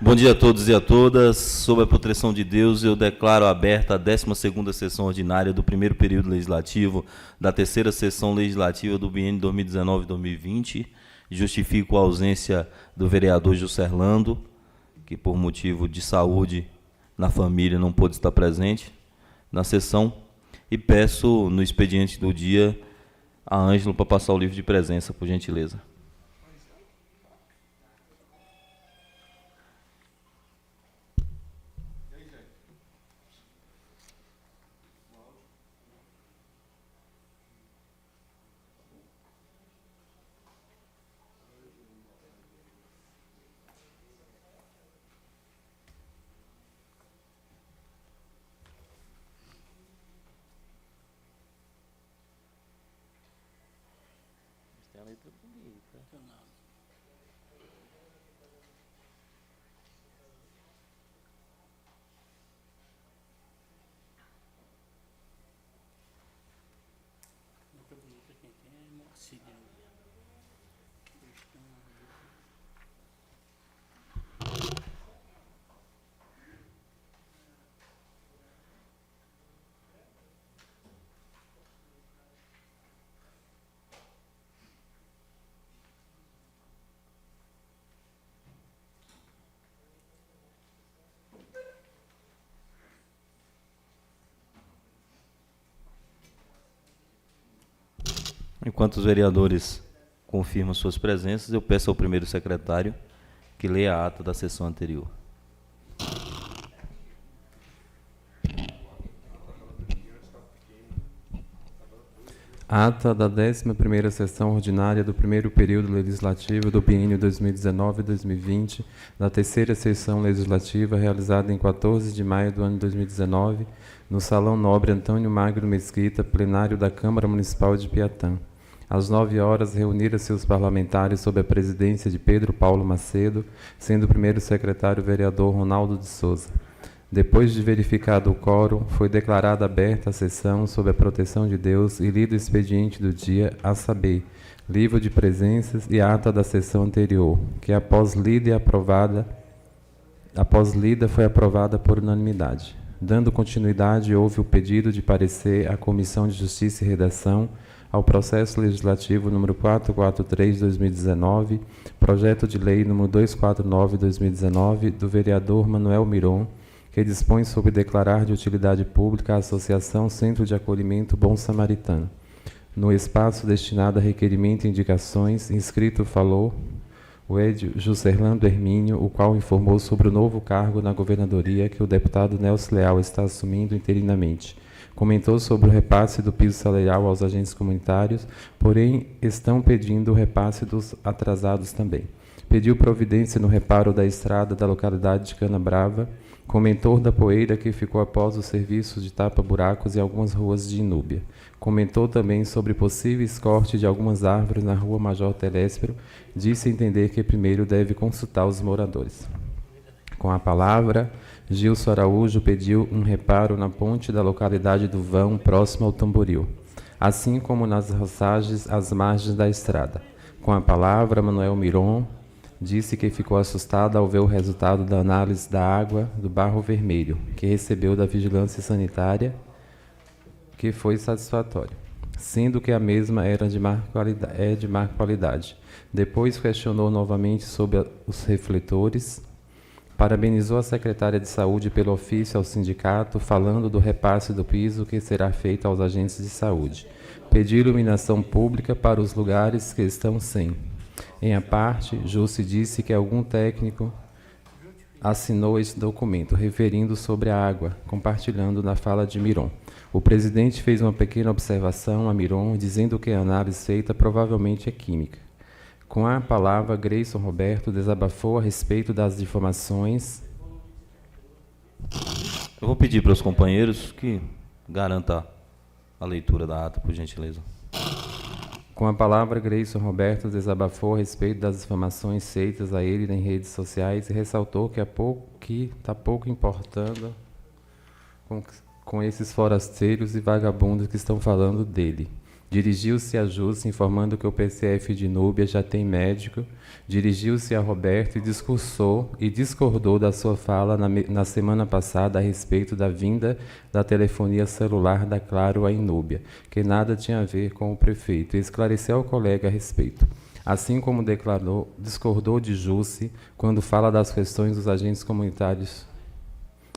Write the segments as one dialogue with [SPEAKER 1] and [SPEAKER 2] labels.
[SPEAKER 1] Bom dia a todos e a todas. Sob a proteção de Deus, eu declaro aberta a 12ª sessão ordinária do primeiro período legislativo da terceira sessão legislativa do biênio 2019-2020. Justifico a ausência do vereador Juscelando, que por motivo de saúde na família não pôde estar presente na sessão, e peço no expediente do dia a Ângelo para passar o livro de presença, por gentileza. Enquanto os vereadores confirmam suas presenças, eu peço ao primeiro secretário que leia a ata da sessão anterior.
[SPEAKER 2] Ata da 11ª sessão ordinária do primeiro período legislativo do biênio 2019-2020, da terceira sessão legislativa realizada em 14 de maio do ano 2019, no Salão Nobre Antônio Magno Mesquita, plenário da Câmara Municipal de Piatã. Às 9 horas, reuniram-se os parlamentares sob a presidência de Pedro Paulo Macedo, sendo o primeiro secretário o vereador Ronaldo de Souza. Depois de verificado o quórum, foi declarada aberta a sessão sob a proteção de Deus e lido o expediente do dia, a saber, livro de presenças e ata da sessão anterior, que após lida foi aprovada por unanimidade. Dando continuidade, houve o pedido de parecer à Comissão de Justiça e Redação ao processo legislativo número 443/2019, projeto de lei número 249/2019, do vereador Manuel Miron, que dispõe sobre declarar de utilidade pública a Associação Centro de Acolhimento Bom Samaritano. No espaço destinado a requerimento e indicações, inscrito falou o Edio Juscelando Hermínio, o qual informou sobre o novo cargo na governadoria que o deputado Nelson Leal está assumindo interinamente. Comentou sobre o repasse do piso salarial aos agentes comunitários, porém estão pedindo o repasse dos atrasados também. Pediu providência no reparo da estrada da localidade de Canabrava. Comentou da poeira que ficou após os serviços de tapa-buracos em algumas ruas de Inúbia. Comentou também sobre possíveis cortes de algumas árvores na rua Major Teléspero. Disse entender que primeiro deve consultar os moradores. Com a palavra, Gilson Araújo pediu um reparo na ponte da localidade do Vão, próximo ao Tamboril, assim como nas roçagens às margens da estrada. Com a palavra, Manuel Miron disse que ficou assustado ao ver o resultado da análise da água do Barro Vermelho, que recebeu da Vigilância Sanitária, que foi satisfatório, sendo que a mesma era de má qualidade. Depois questionou novamente sobre os refletores. Parabenizou a secretária de Saúde pelo ofício ao sindicato, falando do repasse do piso que será feito aos agentes de saúde. Pediu iluminação pública para os lugares que estão sem. Em a parte, Jusce disse que algum técnico assinou esse documento, referindo sobre a água, compartilhando na fala de Miron. O presidente fez uma pequena observação a Miron, dizendo que a análise feita provavelmente é química. Com a palavra, Grayson Roberto desabafou a respeito das difamações.
[SPEAKER 1] Eu vou pedir para os companheiros que garanta a leitura da ata, por gentileza.
[SPEAKER 2] Com a palavra, Grayson Roberto desabafou a respeito das difamações feitas a ele em redes sociais e ressaltou que está pouco importando com esses forasteiros e vagabundos que estão falando dele. Dirigiu-se a Jússi, informando que o PCF de Núbia já tem médico. Dirigiu-se a Roberto e discordou da sua fala na semana passada a respeito da vinda da telefonia celular da Claro à Inúbia, que nada tinha a ver com o prefeito, e esclareceu ao colega a respeito. Assim como discordou de Jússi quando fala das questões dos agentes comunitários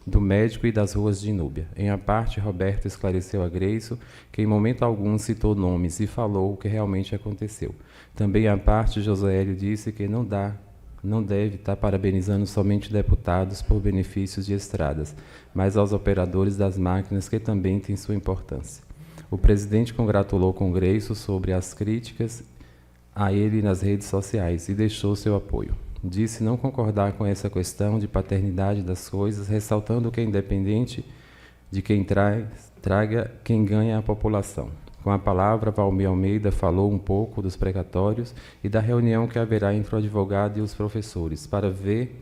[SPEAKER 2] do médico e das ruas de Inúbia. Em a parte, Roberto esclareceu a Greiso que em momento algum citou nomes e falou o que realmente aconteceu. Também à parte, José Hélio disse que não deve estar parabenizando somente deputados por benefícios de estradas, mas aos operadores das máquinas, que também têm sua importância. O presidente congratulou com Greiso sobre as críticas a ele nas redes sociais e deixou seu apoio. Disse não concordar com essa questão de paternidade das coisas, ressaltando que é independente de quem traga, quem ganha é a população. Com a palavra, Valmir Almeida falou um pouco dos precatórios e da reunião que haverá entre o advogado e os professores, para ver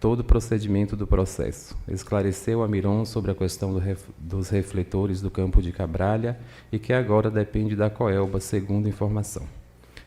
[SPEAKER 2] todo o procedimento do processo. Esclareceu a Miron sobre a questão dos refletores do campo de Cabralha e que agora depende da Coelba, segundo informação.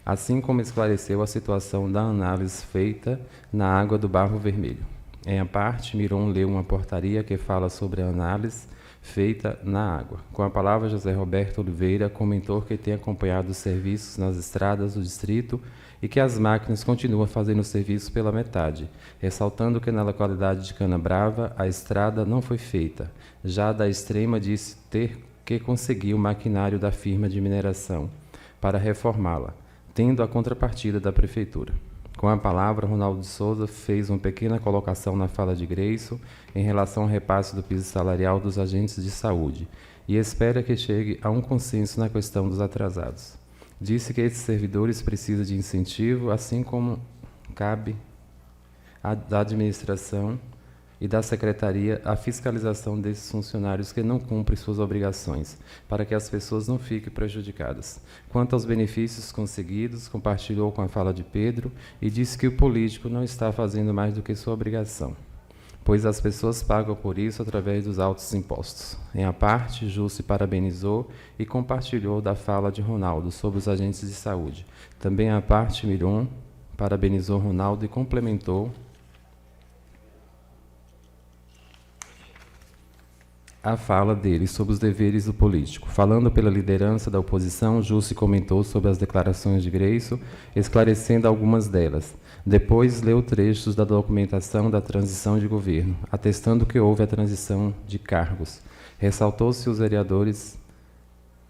[SPEAKER 2] Assim como esclareceu a situação da análise feita na água do Barro Vermelho. Em a parte, Miron leu uma portaria que fala sobre a análise feita na água. Com a palavra, José Roberto Oliveira comentou que tem acompanhado os serviços nas estradas do distrito e que as máquinas continuam fazendo o serviço pela metade, ressaltando que na localidade de Canabrava a estrada não foi feita. Já da Extrema disse ter que conseguir o maquinário da firma de mineração para reformá-la, tendo a contrapartida da prefeitura. Com a palavra, Ronaldo de Souza fez uma pequena colocação na fala de Greiso em relação ao repasse do piso salarial dos agentes de saúde e espera que chegue a um consenso na questão dos atrasados. Disse que esses servidores precisam de incentivo, assim como cabe da administração e da secretaria a fiscalização desses funcionários que não cumprem suas obrigações, para que as pessoas não fiquem prejudicadas. Quanto aos benefícios conseguidos, compartilhou com a fala de Pedro e disse que o político não está fazendo mais do que sua obrigação, pois as pessoas pagam por isso através dos altos impostos. Em a parte, Jússi parabenizou e compartilhou da fala de Ronaldo sobre os agentes de saúde. Também a parte, Miron parabenizou Ronaldo e complementou a fala dele sobre os deveres do político. Falando pela liderança da oposição, Jússi comentou sobre as declarações de Greiso, esclarecendo algumas delas. Depois leu trechos da documentação da transição de governo, atestando que houve a transição de cargos. Ressaltou-se que os vereadores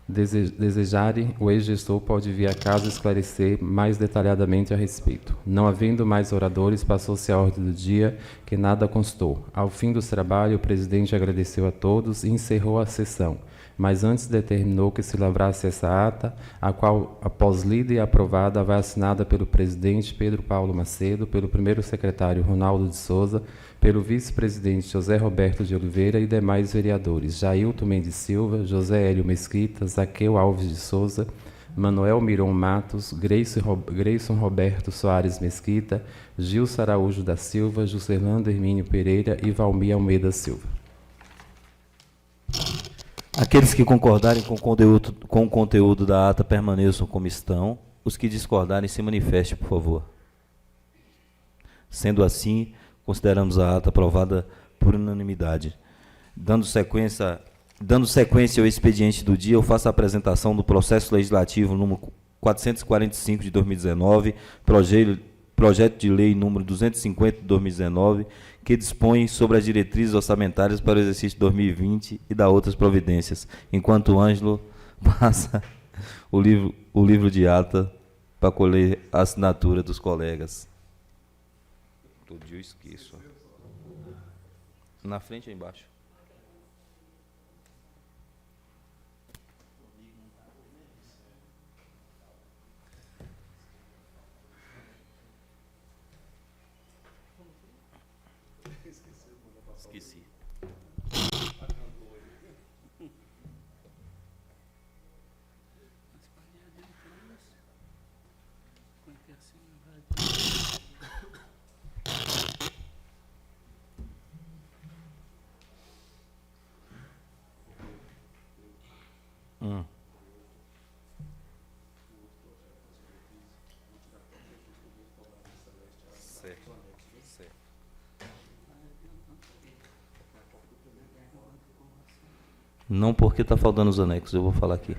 [SPEAKER 2] desejarem, o ex-gestor pode vir a casa esclarecer mais detalhadamente a respeito. Não havendo mais oradores, passou-se a ordem do dia, que nada constou. Ao fim dos trabalhos, o presidente agradeceu a todos e encerrou a sessão, mas antes determinou que se lavrasse essa ata, a qual, após lida e aprovada, vai assinada pelo presidente Pedro Paulo Macedo, pelo primeiro secretário Ronaldo de Souza, pelo vice-presidente José Roberto de Oliveira e demais vereadores, Jailton Mendes Silva, José Hélio Mesquita, Zaqueu Alves de Souza, Manuel Miron Matos, Greison Roberto Soares Mesquita, Gilson Araújo da Silva, Juscelando Hermínio Pereira e Valmir Almeida Silva.
[SPEAKER 1] Aqueles que concordarem com o conteúdo da ata permaneçam como estão. Os que discordarem se manifestem, por favor. Sendo assim, consideramos a ata aprovada por unanimidade. Dando sequência ao expediente do dia, eu faço a apresentação do processo legislativo número 445 de 2019, projeto de lei número 250 de 2019, que dispõe sobre as diretrizes orçamentárias para o exercício 2020 e dá outras providências. Enquanto o Ângelo passa o livro de ata para colher a assinatura dos colegas. Todo dia eu esqueço. Na frente ou embaixo? Esqueci. Não, porque está faltando os anexos, eu vou falar aqui.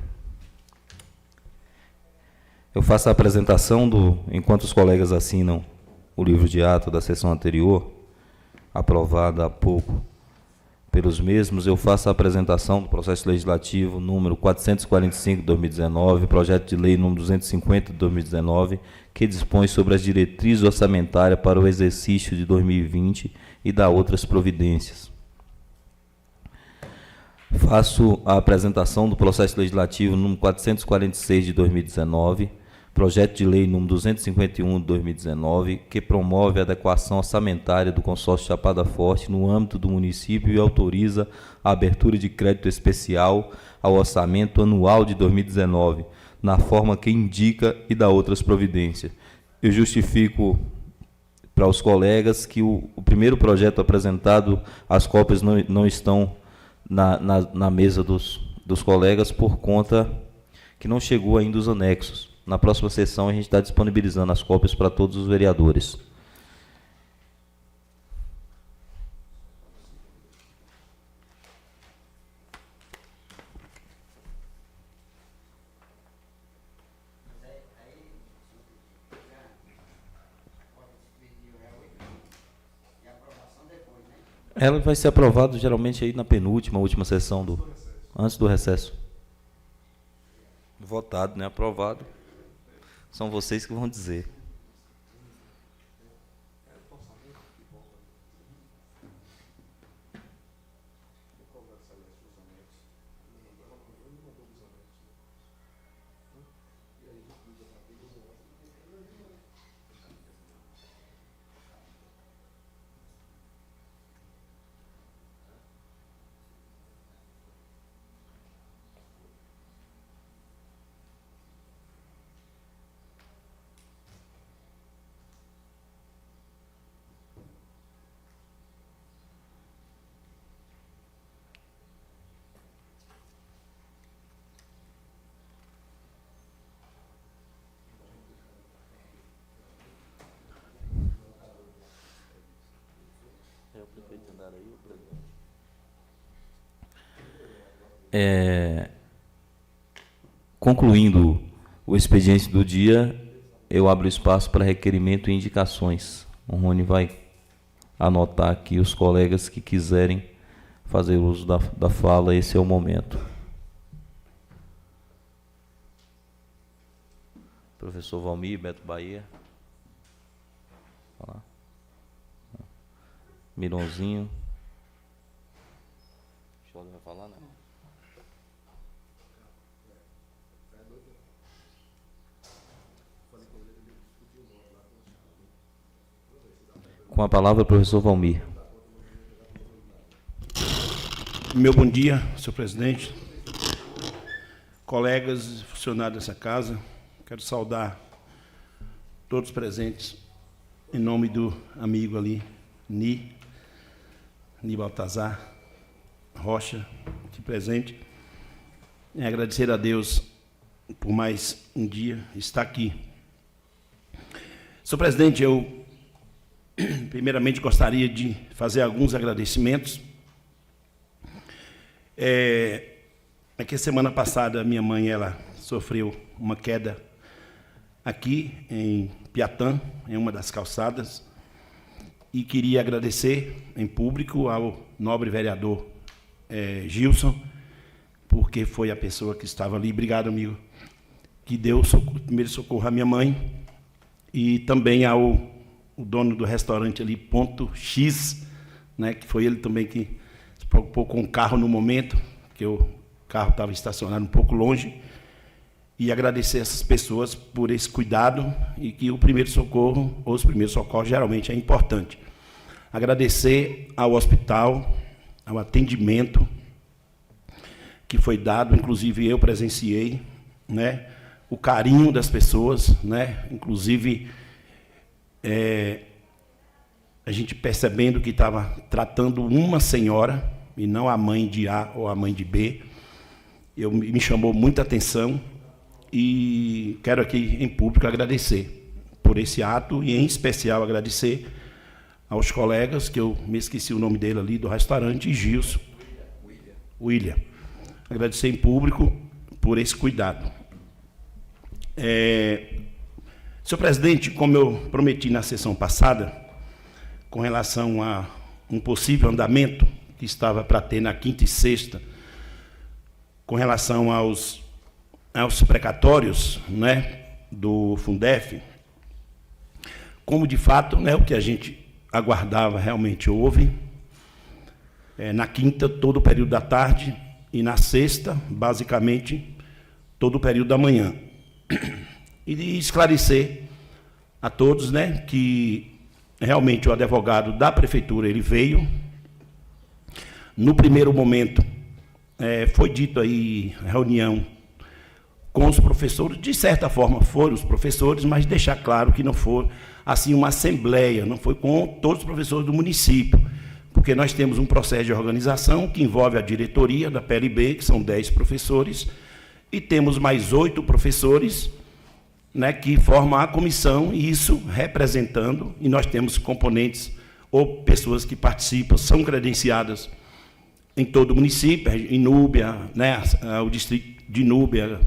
[SPEAKER 1] Eu faço a apresentação enquanto os colegas assinam o livro de ato da sessão anterior, aprovada há pouco pelos mesmos, eu faço a apresentação do processo legislativo número 445 de 2019, projeto de lei número 250 de 2019, que dispõe sobre as diretrizes orçamentárias para o exercício de 2020 e dá outras providências. Faço a apresentação do processo legislativo número 446 de 2019, projeto de lei número 251 de 2019, que promove a adequação orçamentária do consórcio Chapada Forte no âmbito do município e autoriza a abertura de crédito especial ao orçamento anual de 2019, na forma que indica e dá outras providências. Eu justifico para os colegas que o primeiro projeto apresentado, as cópias não estão na mesa dos colegas por conta que não chegou ainda os anexos. Na próxima sessão, a gente está disponibilizando as cópias para todos os vereadores. Ela vai ser aprovada geralmente aí na penúltima, última sessão, antes do recesso. Votado, né? Aprovado. São vocês que vão dizer. Concluindo o expediente do dia, eu abro espaço para requerimento e indicações. O Rony vai anotar aqui os colegas que quiserem fazer uso da fala, esse é o momento. Professor Valmir, Beto Bahia. Falar. Mironzinho. Vai falar, né? Com a palavra, o professor Valmir.
[SPEAKER 3] Meu bom dia, senhor presidente, colegas e funcionários dessa casa. Quero saudar todos os presentes em nome do amigo ali, Ni Baltazar Rocha, aqui presente. E agradecer a Deus por mais um dia estar aqui. Senhor presidente, eu primeiramente gostaria de fazer alguns agradecimentos. É que semana passada minha mãe ela sofreu uma queda aqui em Piatã, em uma das calçadas, e queria agradecer em público ao nobre vereador Gilson, porque foi a pessoa que estava ali. Obrigado, amigo, que deu primeiro socorro à minha mãe, e também ao o dono do restaurante ali, Ponto X, né, que foi ele também que se preocupou com o carro no momento, que o carro estava estacionado um pouco longe, e agradecer essas pessoas por esse cuidado, e que o primeiro socorro, ou os primeiros socorros, geralmente é importante. Agradecer ao hospital, ao atendimento que foi dado, inclusive eu presenciei, né, o carinho das pessoas, né, inclusive a gente percebendo que estava tratando uma senhora, e não a mãe de A ou a mãe de B, me chamou muita atenção, e quero aqui em público agradecer por esse ato e, em especial, agradecer aos colegas, que eu me esqueci o nome dele ali, do restaurante, e Gilson. William. Agradecer em público por esse cuidado. Senhor presidente, como eu prometi na sessão passada, com relação a um possível andamento que estava para ter na quinta e sexta, com relação aos precatórios, né, do Fundef, como de fato, né, o que a gente aguardava realmente houve, na quinta, todo o período da tarde, e na sexta, basicamente, todo o período da manhã. E esclarecer a todos, né, que realmente o advogado da prefeitura, ele veio. No primeiro momento, foi dito aí, reunião com os professores, de certa forma foram os professores, mas deixar claro que não foi assim uma assembleia, não foi com todos os professores do município, porque nós temos um processo de organização que envolve a diretoria da PLB, que são 10 professores, e temos mais 8 professores, né, que formam a comissão, e isso representando, e nós temos componentes ou pessoas que participam, são credenciadas em todo o município, em Núbia, né, o distrito de Núbia,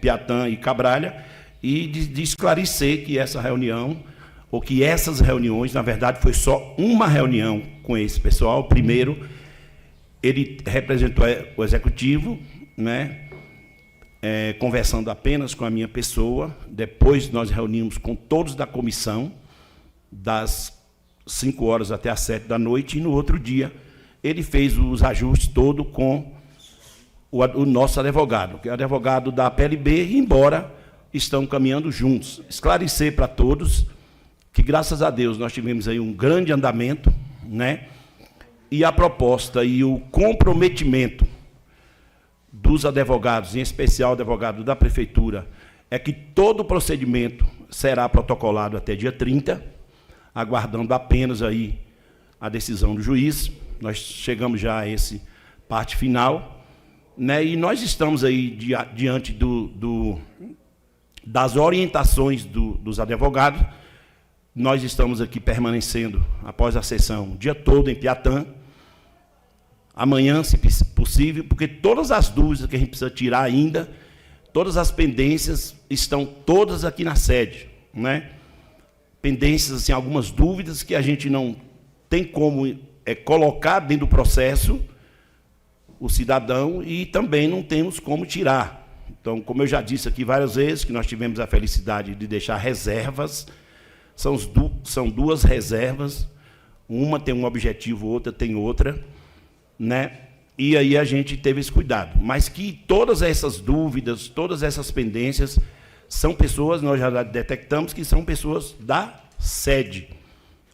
[SPEAKER 3] Piatã e Cabralha, e de esclarecer que essa reunião, ou que essas reuniões, na verdade, foi só uma reunião com esse pessoal. Primeiro, ele representou o executivo, né, conversando apenas com a minha pessoa. Depois, nós reunimos com todos da comissão, das 5 horas até as 7 da noite, e no outro dia, ele fez os ajustes todos com o nosso advogado, que é o advogado da PLB, embora estão caminhando juntos. Esclarecer para todos que, graças a Deus, nós tivemos aí um grande andamento, né? E a proposta e o comprometimento dos advogados, em especial o advogado da prefeitura, é que todo o procedimento será protocolado até dia 30, aguardando apenas aí a decisão do juiz. Nós chegamos já a essa parte final, né? E nós estamos aí diante das orientações dos advogados. Nós estamos aqui permanecendo, após a sessão, o dia todo em Piatã, amanhã, se possível, porque todas as dúvidas que a gente precisa tirar ainda, todas as pendências estão todas aqui na sede, né? Pendências, assim, algumas dúvidas que a gente não tem como colocar dentro do processo o cidadão, e também não temos como tirar. Então, como eu já disse aqui várias vezes, que nós tivemos a felicidade de deixar reservas. São 2 reservas, uma tem um objetivo, outra tem outra, né? E aí a gente teve esse cuidado. Mas que todas essas dúvidas, todas essas pendências, são pessoas, nós já detectamos que são pessoas da sede.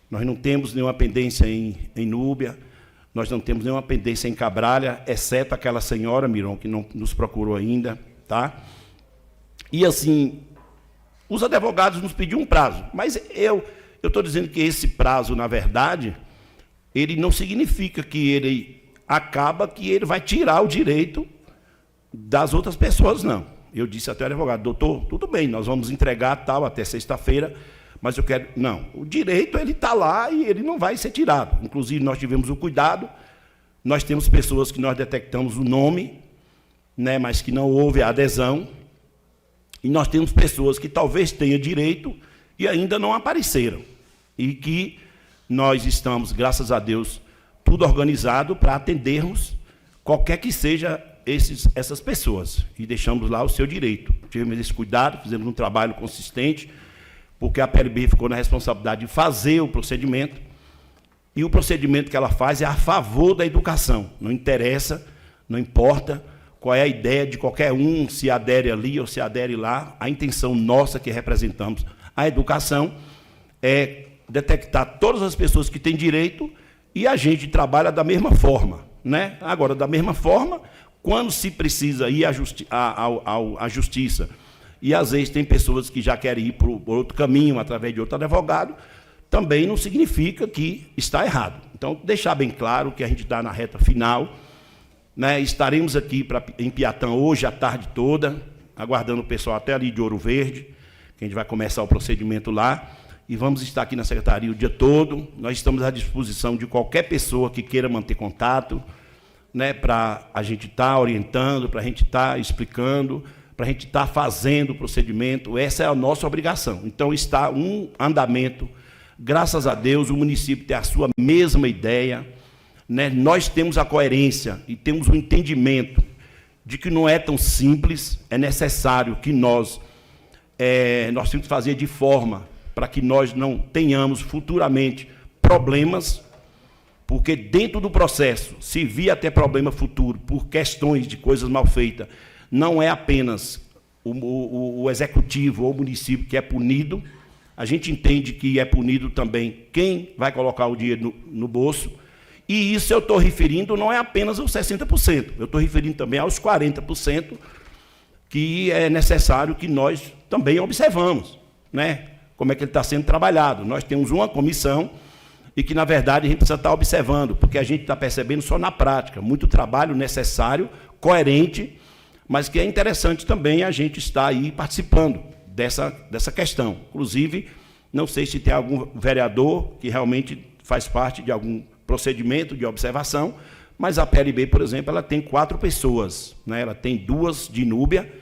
[SPEAKER 3] Nós não temos nenhuma pendência em Núbia, nós não temos nenhuma pendência em Cabralha, exceto aquela senhora, Miron, que não nos procurou ainda, tá? E assim, os advogados nos pediam um prazo, mas eu estou dizendo que esse prazo, na verdade, ele não significa que ele acaba, que ele vai tirar o direito das outras pessoas, não. Eu disse até ao advogado: doutor, tudo bem, nós vamos entregar tal até sexta-feira, mas eu quero... Não, o direito ele está lá e ele não vai ser tirado. Inclusive, nós tivemos o cuidado, nós temos pessoas que nós detectamos o nome, né, mas que não houve a adesão, e nós temos pessoas que talvez tenham direito e ainda não apareceram, e que nós estamos, graças a Deus, tudo organizado para atendermos qualquer que seja essas pessoas, e deixamos lá o seu direito. Tivemos esse cuidado, fizemos um trabalho consistente, porque a PLB ficou na responsabilidade de fazer o procedimento, e o procedimento que ela faz é a favor da educação. Não interessa, não importa qual é a ideia de qualquer um, se adere ali ou se adere lá. A intenção nossa, que representamos a educação, é detectar todas as pessoas que têm direito, e a gente trabalha da mesma forma, né? Agora, da mesma forma, quando se precisa ir à justiça, e às vezes tem pessoas que já querem ir por outro caminho, através de outro advogado, também não significa que está errado. Então, deixar bem claro que a gente está na reta final, né? Estaremos aqui em Piatã hoje a tarde toda, aguardando o pessoal até ali de Ouro Verde, que a gente vai começar o procedimento lá, e vamos estar aqui na secretaria o dia todo. Nós estamos à disposição de qualquer pessoa que queira manter contato, né, para a gente estar orientando, para a gente estar explicando, para a gente estar fazendo o procedimento. Essa é a nossa obrigação. Então, está um andamento, graças a Deus, o município tem a sua mesma ideia, né? Nós temos a coerência e temos o entendimento de que não é tão simples, é necessário que nós temos que fazer de forma para que nós não tenhamos futuramente problemas, porque dentro do processo, se vir até problema futuro por questões de coisas mal feitas, não é apenas o executivo ou o município que é punido, a gente entende que é punido também quem vai colocar o dinheiro no bolso, e isso eu estou referindo não é apenas aos 60%, eu estou referindo também aos 40%, que é necessário que nós também observamos, né? Como é que ele está sendo trabalhado. Nós temos uma comissão e que, na verdade, a gente precisa estar observando, porque a gente está percebendo só na prática, muito trabalho necessário, coerente, mas que é interessante também a gente estar aí participando dessa questão. Inclusive, não sei se tem algum vereador que realmente faz parte de algum procedimento de observação, mas a PLB, por exemplo, ela tem 4 pessoas, né? Ela tem 2 de Núbia,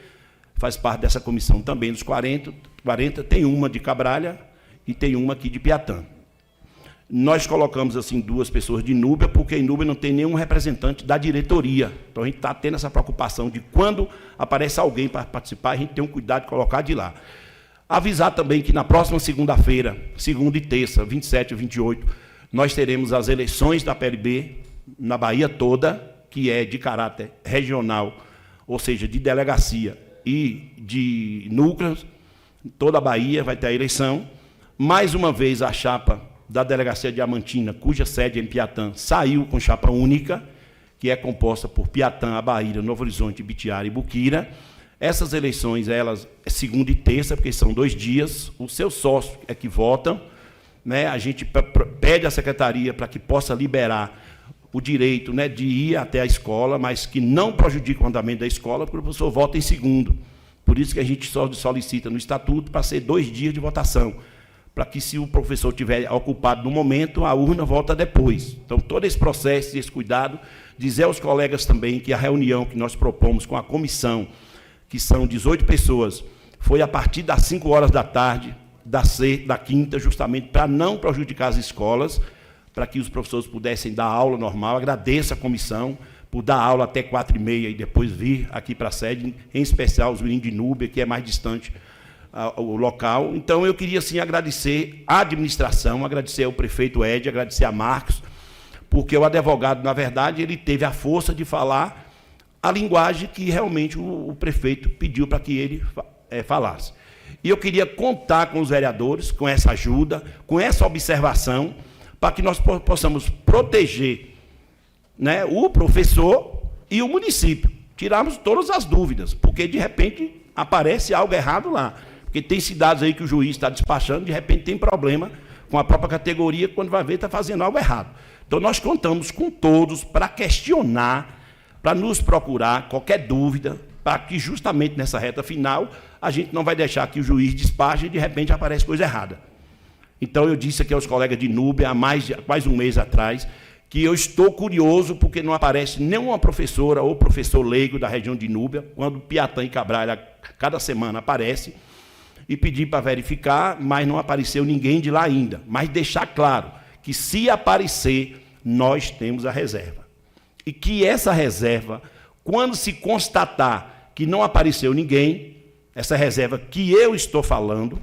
[SPEAKER 3] faz parte dessa comissão também dos 40, tem uma de Cabralha e tem uma aqui de Piatã. Nós colocamos assim 2 pessoas de Núbia, porque em Núbia não tem nenhum representante da diretoria. Então a gente está tendo essa preocupação de quando aparece alguém para participar, a gente tem um cuidado de colocar de lá. Avisar também que na próxima segunda-feira, segunda e terça, 27 e 28, nós teremos as eleições da PLB na Bahia toda, que é de caráter regional, ou seja, de delegacia e de núcleos. Toda a Bahia vai ter a eleição. Mais uma vez, a chapa da Delegacia Diamantina, cuja sede é em Piatã, saiu com chapa única, que é composta por Piatã, Abaíra, Novo Horizonte, Ibitiara e Buquira. Essas eleições, elas é segunda e terça, porque são 2 dias. Os seus sócios é que votam, né? A gente pede à secretaria para que possa liberar o direito, né, de ir até a escola, mas que não prejudique o andamento da escola, porque o professor vota em segundo. Por isso que a gente solicita no estatuto para ser 2 dias de votação, para que, se o professor estiver ocupado no momento, a urna volta depois. Então, todo esse processo, esse cuidado, dizer aos colegas também que a reunião que nós propomos com a comissão, que são 18 pessoas, foi a partir das 5 horas da tarde, da quinta, justamente para não prejudicar as escolas, para que os professores pudessem dar aula normal. Agradeço a comissão por dar aula até 4h30 e depois vir aqui para a sede, em especial os meninos de Núbia, que é mais distante o local. Então, eu queria, sim, agradecer à administração, agradecer ao prefeito Ed, agradecer a Marcos, porque o advogado, na verdade, ele teve a força de falar a linguagem que realmente o prefeito pediu para que ele falasse. E eu queria contar com os vereadores, com essa ajuda, com essa observação, para que nós possamos proteger, né, o professor e o município, tirarmos todas as dúvidas, porque, de repente, aparece algo errado lá. Porque tem cidades aí que o juiz está despachando, de repente tem problema com a própria categoria, quando vai ver está fazendo algo errado. Então, nós contamos com todos para questionar, para nos procurar qualquer dúvida, para que, justamente nessa reta final, a gente não vai deixar que o juiz despache e, de repente, aparece coisa errada. Então, eu disse aqui aos colegas de Núbia, há quase um mês atrás, que eu estou curioso porque não aparece nenhuma professora ou professor leigo da região de Núbia, quando Piatã e Cabralha, cada semana, aparece, e pedi para verificar, mas não apareceu ninguém de lá ainda. Mas deixar claro que, se aparecer, nós temos a reserva. E que essa reserva, quando se constatar que não apareceu ninguém, essa reserva que eu estou falando,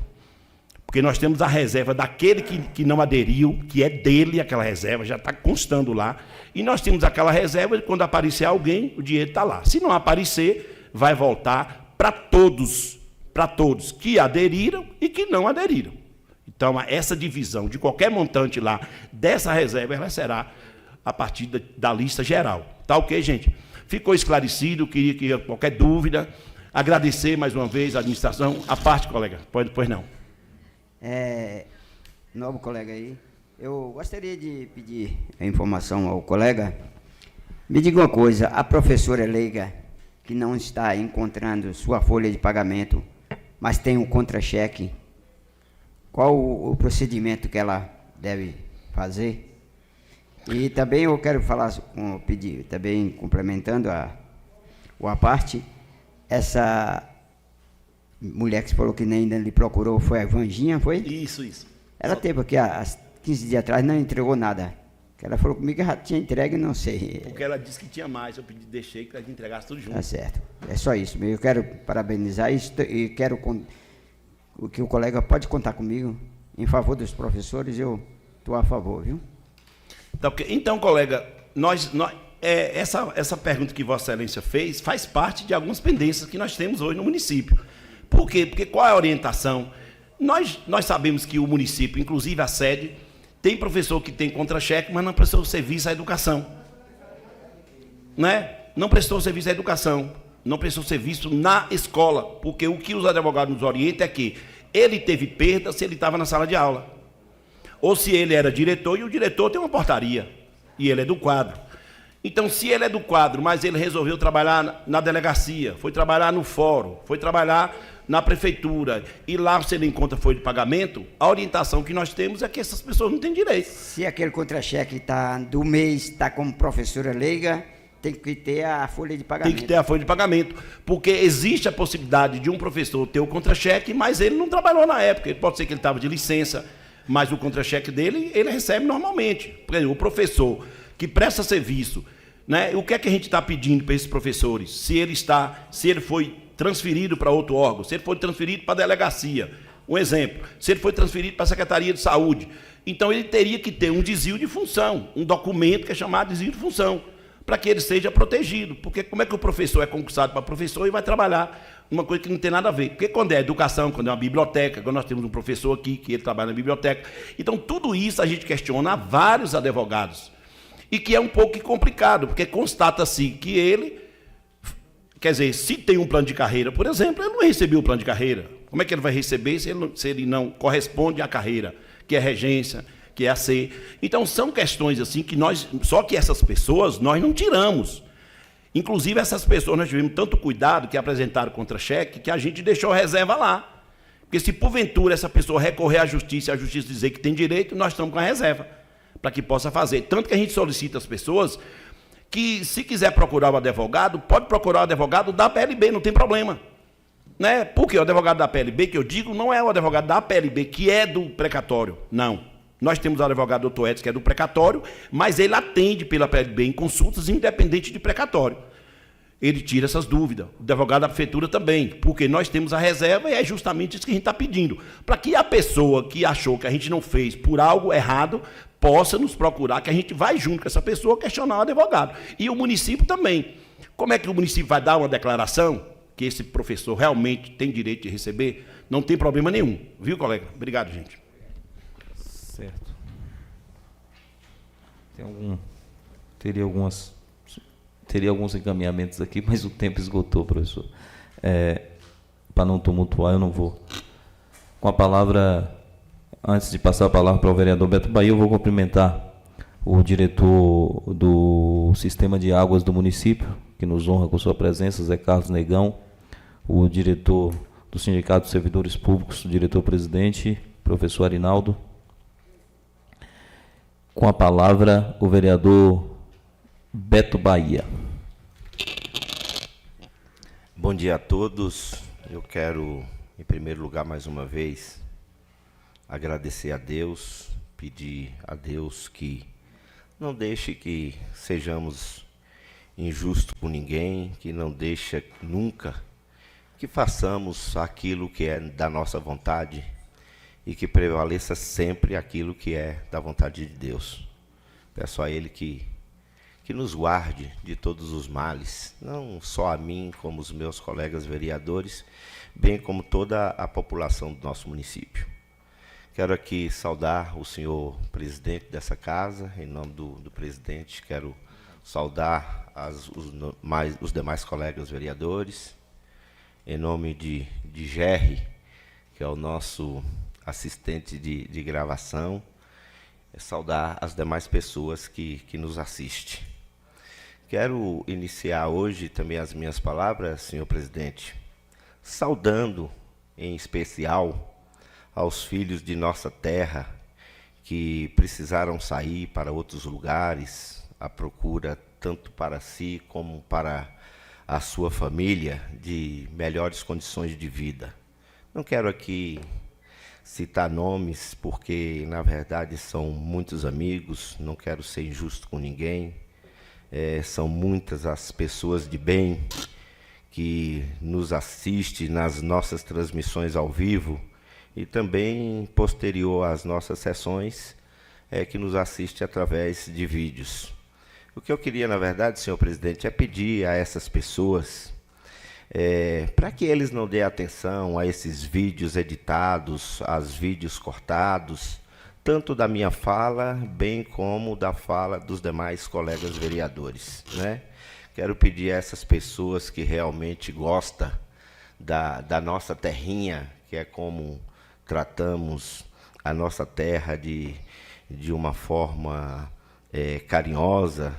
[SPEAKER 3] porque nós temos a reserva daquele que não aderiu, que é dele, aquela reserva, já está constando lá, e nós temos aquela reserva, e quando aparecer alguém, o dinheiro está lá. Se não aparecer, vai voltar para todos que aderiram e que não aderiram. Então, essa divisão de qualquer montante lá, dessa reserva, ela será a partir da lista geral. Tá ok, gente? Ficou esclarecido, queria que qualquer dúvida, agradecer mais uma vez a administração. A parte, colega, pois não.
[SPEAKER 4] Novo colega aí, eu gostaria de pedir a informação ao colega. Me diga uma coisa, a professora leiga que não está encontrando sua folha de pagamento, mas tem um contra-cheque, qual o procedimento que ela deve fazer? E também eu quero falar, pedir, também complementando a parte, essa mulher que você falou que ainda lhe procurou, foi a Vanginha, foi?
[SPEAKER 3] Isso.
[SPEAKER 4] Ela teve aqui há 15 dias atrás, não entregou nada. Ela falou comigo que já tinha entregue, não sei.
[SPEAKER 3] Porque ela disse que tinha mais, eu deixei que ela entregasse tudo junto.
[SPEAKER 4] Tá certo. É só isso. Eu quero parabenizar isso e quero que o colega pode contar comigo em favor dos professores, eu estou a favor, viu?
[SPEAKER 3] Então, colega, essa pergunta que Vossa Excelência fez faz parte de algumas pendências que nós temos hoje no município. Por quê? Porque qual é a orientação? Nós sabemos que o município, inclusive a sede, tem professor que tem contra-cheque, mas não prestou serviço à educação. Né? Não prestou serviço à educação, não prestou serviço na escola, porque o que os advogados nos orientam é que ele teve perda se ele estava na sala de aula. Ou se ele era diretor, e o diretor tem uma portaria, e ele é do quadro. Então, se ele é do quadro, mas ele resolveu trabalhar na delegacia, foi trabalhar no fórum, foi trabalhar na prefeitura, e lá se ele encontra folha de pagamento, a orientação que nós temos é que essas pessoas não têm direito.
[SPEAKER 4] Se aquele contra-cheque do mês está como professora leiga, tem que ter a folha de pagamento.
[SPEAKER 3] Tem que ter a folha de pagamento, porque existe a possibilidade de um professor ter o contra-cheque, mas ele não trabalhou na época, pode ser que ele estava de licença, mas o contra-cheque dele, ele recebe normalmente. Por exemplo, o professor que presta serviço, né, o que é que a gente está pedindo para esses professores? Se ele foi transferido para outro órgão, se ele foi transferido para a delegacia, um exemplo, se ele foi transferido para a Secretaria de Saúde, então ele teria que ter um desvio de função, um documento que é chamado desvio de função, para que ele seja protegido, porque como é que o professor é concursado para professor e vai trabalhar uma coisa que não tem nada a ver? Porque quando é educação, quando é uma biblioteca, quando nós temos um professor aqui, que ele trabalha na biblioteca, então tudo isso a gente questiona a vários advogados, e que é um pouco complicado, porque constata-se que ele, quer dizer, se tem um plano de carreira, por exemplo, ele não recebeu o plano de carreira. Como é que ele vai receber se ele não corresponde à carreira, que é regência, que é AC? Então, são questões assim que só que essas pessoas nós não tiramos. Inclusive, essas pessoas nós tivemos tanto cuidado que apresentaram contra-cheque que a gente deixou reserva lá. Porque se porventura essa pessoa recorrer à justiça e a justiça dizer que tem direito, nós estamos com a reserva, para que possa fazer. Tanto que a gente solicita às pessoas que, se quiser procurar o advogado, pode procurar o advogado da PLB, não tem problema. Né? Porque o advogado da PLB, que eu digo, não é o advogado da PLB, que é do precatório. Não. Nós temos o advogado doutor Edson, que é do precatório, mas ele atende pela PLB em consultas independente de precatório. Ele tira essas dúvidas. O advogado da prefeitura também, porque nós temos a reserva e é justamente isso que a gente está pedindo. Para que a pessoa que achou que a gente não fez por algo errado possa nos procurar, que a gente vai junto com essa pessoa questionar o advogado. E o município também. Como é que o município vai dar uma declaração que esse professor realmente tem direito de receber? Não tem problema nenhum. Viu, colega? Obrigado, gente.
[SPEAKER 1] Certo. Teria alguns encaminhamentos aqui, mas o tempo esgotou, professor. Para não tumultuar, eu não vou. Com a palavra, antes de passar a palavra para o vereador Beto Bahia, eu vou cumprimentar o diretor do Sistema de Águas do município, que nos honra com sua presença, Zé Carlos Negão, o diretor do Sindicato dos Servidores Públicos, o diretor-presidente, professor Arinaldo. Com a palavra, o vereador Beto Bahia.
[SPEAKER 5] Bom dia a todos. Eu quero, em primeiro lugar, mais uma vez, agradecer a Deus, pedir a Deus que não deixe que sejamos injustos com ninguém, que não deixe nunca que façamos aquilo que é da nossa vontade e que prevaleça sempre aquilo que é da vontade de Deus. Peço a Ele que nos guarde de todos os males, não só a mim, como os meus colegas vereadores, bem como toda a população do nosso município. Quero aqui saudar o senhor presidente dessa casa, em nome do presidente, quero saudar os demais colegas vereadores, em nome de Gerry, que é o nosso assistente de gravação, saudar as demais pessoas que nos assistem. Quero iniciar hoje também as minhas palavras, senhor presidente, saudando em especial aos filhos de nossa terra que precisaram sair para outros lugares à procura, tanto para si como para a sua família, de melhores condições de vida. Não quero aqui citar nomes, porque, na verdade, são muitos amigos, não quero ser injusto com ninguém. São muitas as pessoas de bem que nos assistem nas nossas transmissões ao vivo e também, posterior às nossas sessões, que nos assiste através de vídeos. O que eu queria, na verdade, senhor presidente, é pedir a essas pessoas para que eles não dêem atenção a esses vídeos editados, aos vídeos cortados, tanto da minha fala, bem como da fala dos demais colegas vereadores, né? Quero pedir a essas pessoas que realmente gostam da nossa terrinha, que é como tratamos a nossa terra de uma forma carinhosa,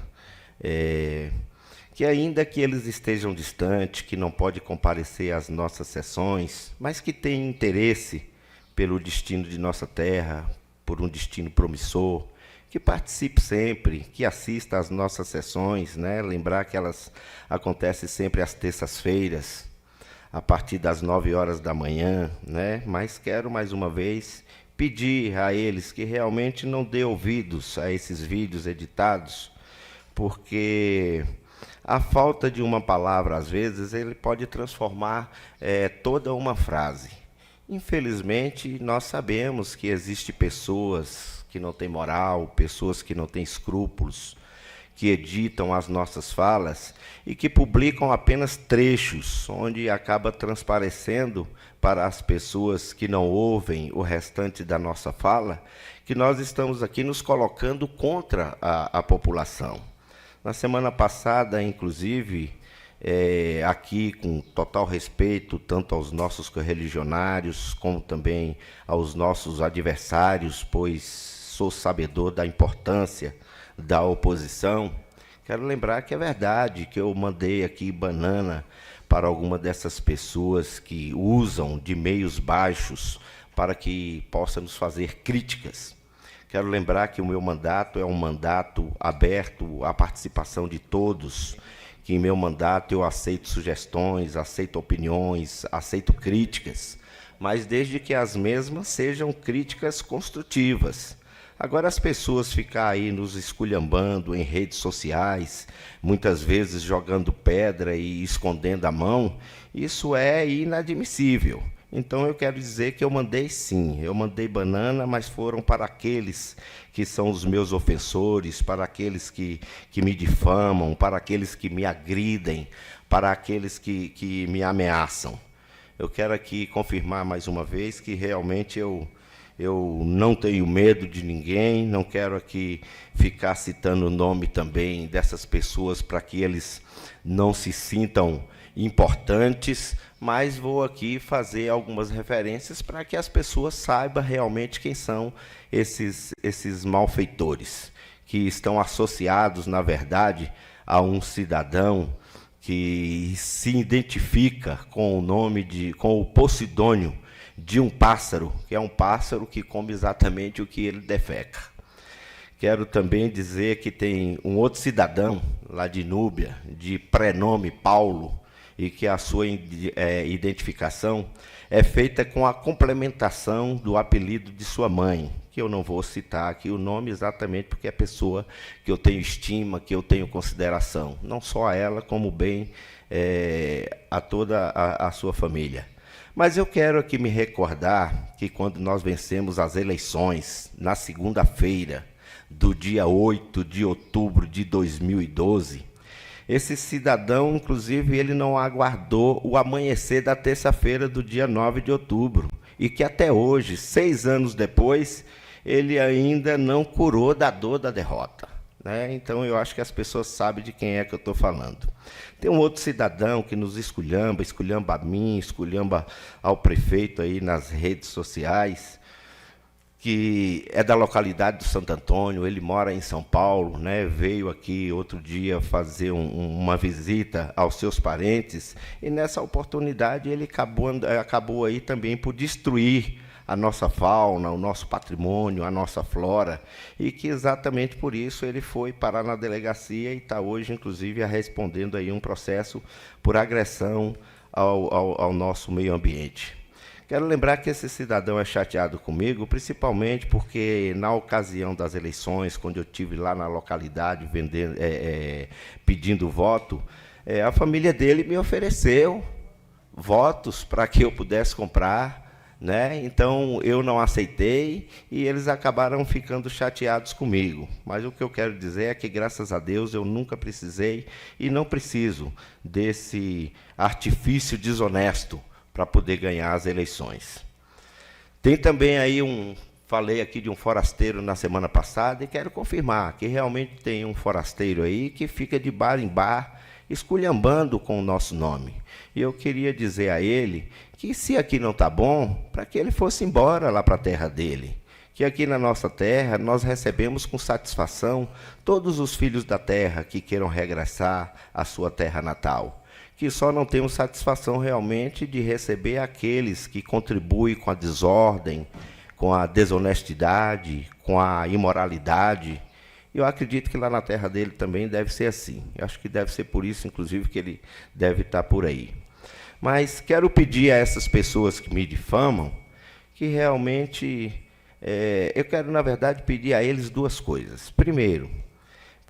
[SPEAKER 5] que ainda que eles estejam distantes, que não podem comparecer às nossas sessões, mas que têm interesse pelo destino de nossa terra, por um destino promissor, que participe sempre, que assista às nossas sessões, né? Lembrar que elas acontecem sempre às terças-feiras, a partir das 9 horas da manhã, né? Mas quero, mais uma vez, pedir a eles que realmente não dê ouvidos a esses vídeos editados, porque a falta de uma palavra, às vezes, ele pode transformar toda uma frase. Infelizmente, nós sabemos que existem pessoas que não têm moral, pessoas que não têm escrúpulos, que editam as nossas falas e que publicam apenas trechos, onde acaba transparecendo para as pessoas que não ouvem o restante da nossa fala, que nós estamos aqui nos colocando contra a população. Na semana passada, inclusive, aqui com total respeito tanto aos nossos correligionários como também aos nossos adversários, pois sou sabedor da importância da oposição, quero lembrar que é verdade que eu mandei aqui banana para alguma dessas pessoas que usam de meios baixos para que possam nos fazer críticas. Quero lembrar que o meu mandato é um mandato aberto à participação de todos, que em meu mandato eu aceito sugestões, aceito opiniões, aceito críticas, mas desde que as mesmas sejam críticas construtivas. Agora, as pessoas ficam aí nos esculhambando em redes sociais, muitas vezes jogando pedra e escondendo a mão, isso é inadmissível. Então, eu quero dizer que eu mandei sim, eu mandei banana, mas foram para aqueles que são os meus ofensores, para aqueles que me difamam, para aqueles que me agridem, para aqueles que me ameaçam. Eu quero aqui confirmar mais uma vez que realmente eu não tenho medo de ninguém, não quero aqui ficar citando o nome também dessas pessoas para que eles não se sintam importantes, mas vou aqui fazer algumas referências para que as pessoas saibam realmente quem são esses malfeitores, que estão associados, na verdade, a um cidadão que se identifica com o Posidônio de um pássaro, que é um pássaro que come exatamente o que ele defeca. Quero também dizer que tem um outro cidadão lá de Núbia, de prenome Paulo, e que a sua identificação é feita com a complementação do apelido de sua mãe, que eu não vou citar aqui o nome exatamente porque é pessoa que eu tenho estima, que eu tenho consideração, não só a ela, como bem a toda a sua família. Mas eu quero aqui me recordar que quando nós vencemos as eleições, na segunda-feira do dia 8 de outubro de 2012, esse cidadão, inclusive, ele não aguardou o amanhecer da terça-feira do dia 9 de outubro, e que até hoje, 6 anos depois, ele ainda não curou da dor da derrota, né? Então, eu acho que as pessoas sabem de quem é que eu estou falando. Tem um outro cidadão que nos esculhamba a mim, esculhamba ao prefeito aí nas redes sociais, que é da localidade do Santo Antônio, ele mora em São Paulo, né? Veio aqui outro dia fazer uma visita aos seus parentes, e nessa oportunidade ele acabou aí também por destruir a nossa fauna, o nosso patrimônio, a nossa flora, e que exatamente por isso ele foi parar na delegacia e está hoje, inclusive, respondendo aí um processo por agressão ao nosso meio ambiente. Quero lembrar que esse cidadão é chateado comigo, principalmente porque, na ocasião das eleições, quando eu estive lá na localidade pedindo voto, a família dele me ofereceu votos para que eu pudesse comprar, né? Então, eu não aceitei e eles acabaram ficando chateados comigo. Mas o que eu quero dizer é que, graças a Deus, eu nunca precisei e não preciso desse artifício desonesto para poder ganhar as eleições. Tem também aí falei aqui de um forasteiro na semana passada e quero confirmar que realmente tem um forasteiro aí que fica de bar em bar esculhambando com o nosso nome. E eu queria dizer a ele que, se aqui não está bom, para que ele fosse embora lá para a terra dele. Que aqui na nossa terra nós recebemos com satisfação todos os filhos da terra que queiram regressar à sua terra natal. Que só não temos satisfação realmente de receber aqueles que contribuem com a desordem, com a desonestidade, com a imoralidade. Eu acredito que lá na terra dele também deve ser assim. Eu acho que deve ser por isso, inclusive, que ele deve estar por aí. Mas quero pedir a essas pessoas que me difamam que realmente... eu quero, na verdade, pedir a eles duas coisas. Primeiro,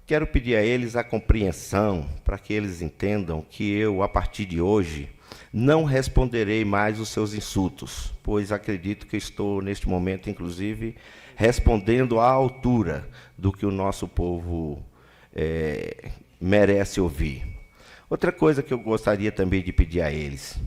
[SPEAKER 5] quero pedir a eles a compreensão para que eles entendam que eu, a partir de hoje, não responderei mais os seus insultos, pois acredito que estou, neste momento, inclusive, respondendo à altura do que o nosso povo merece ouvir. Outra coisa que eu gostaria também de pedir a eles,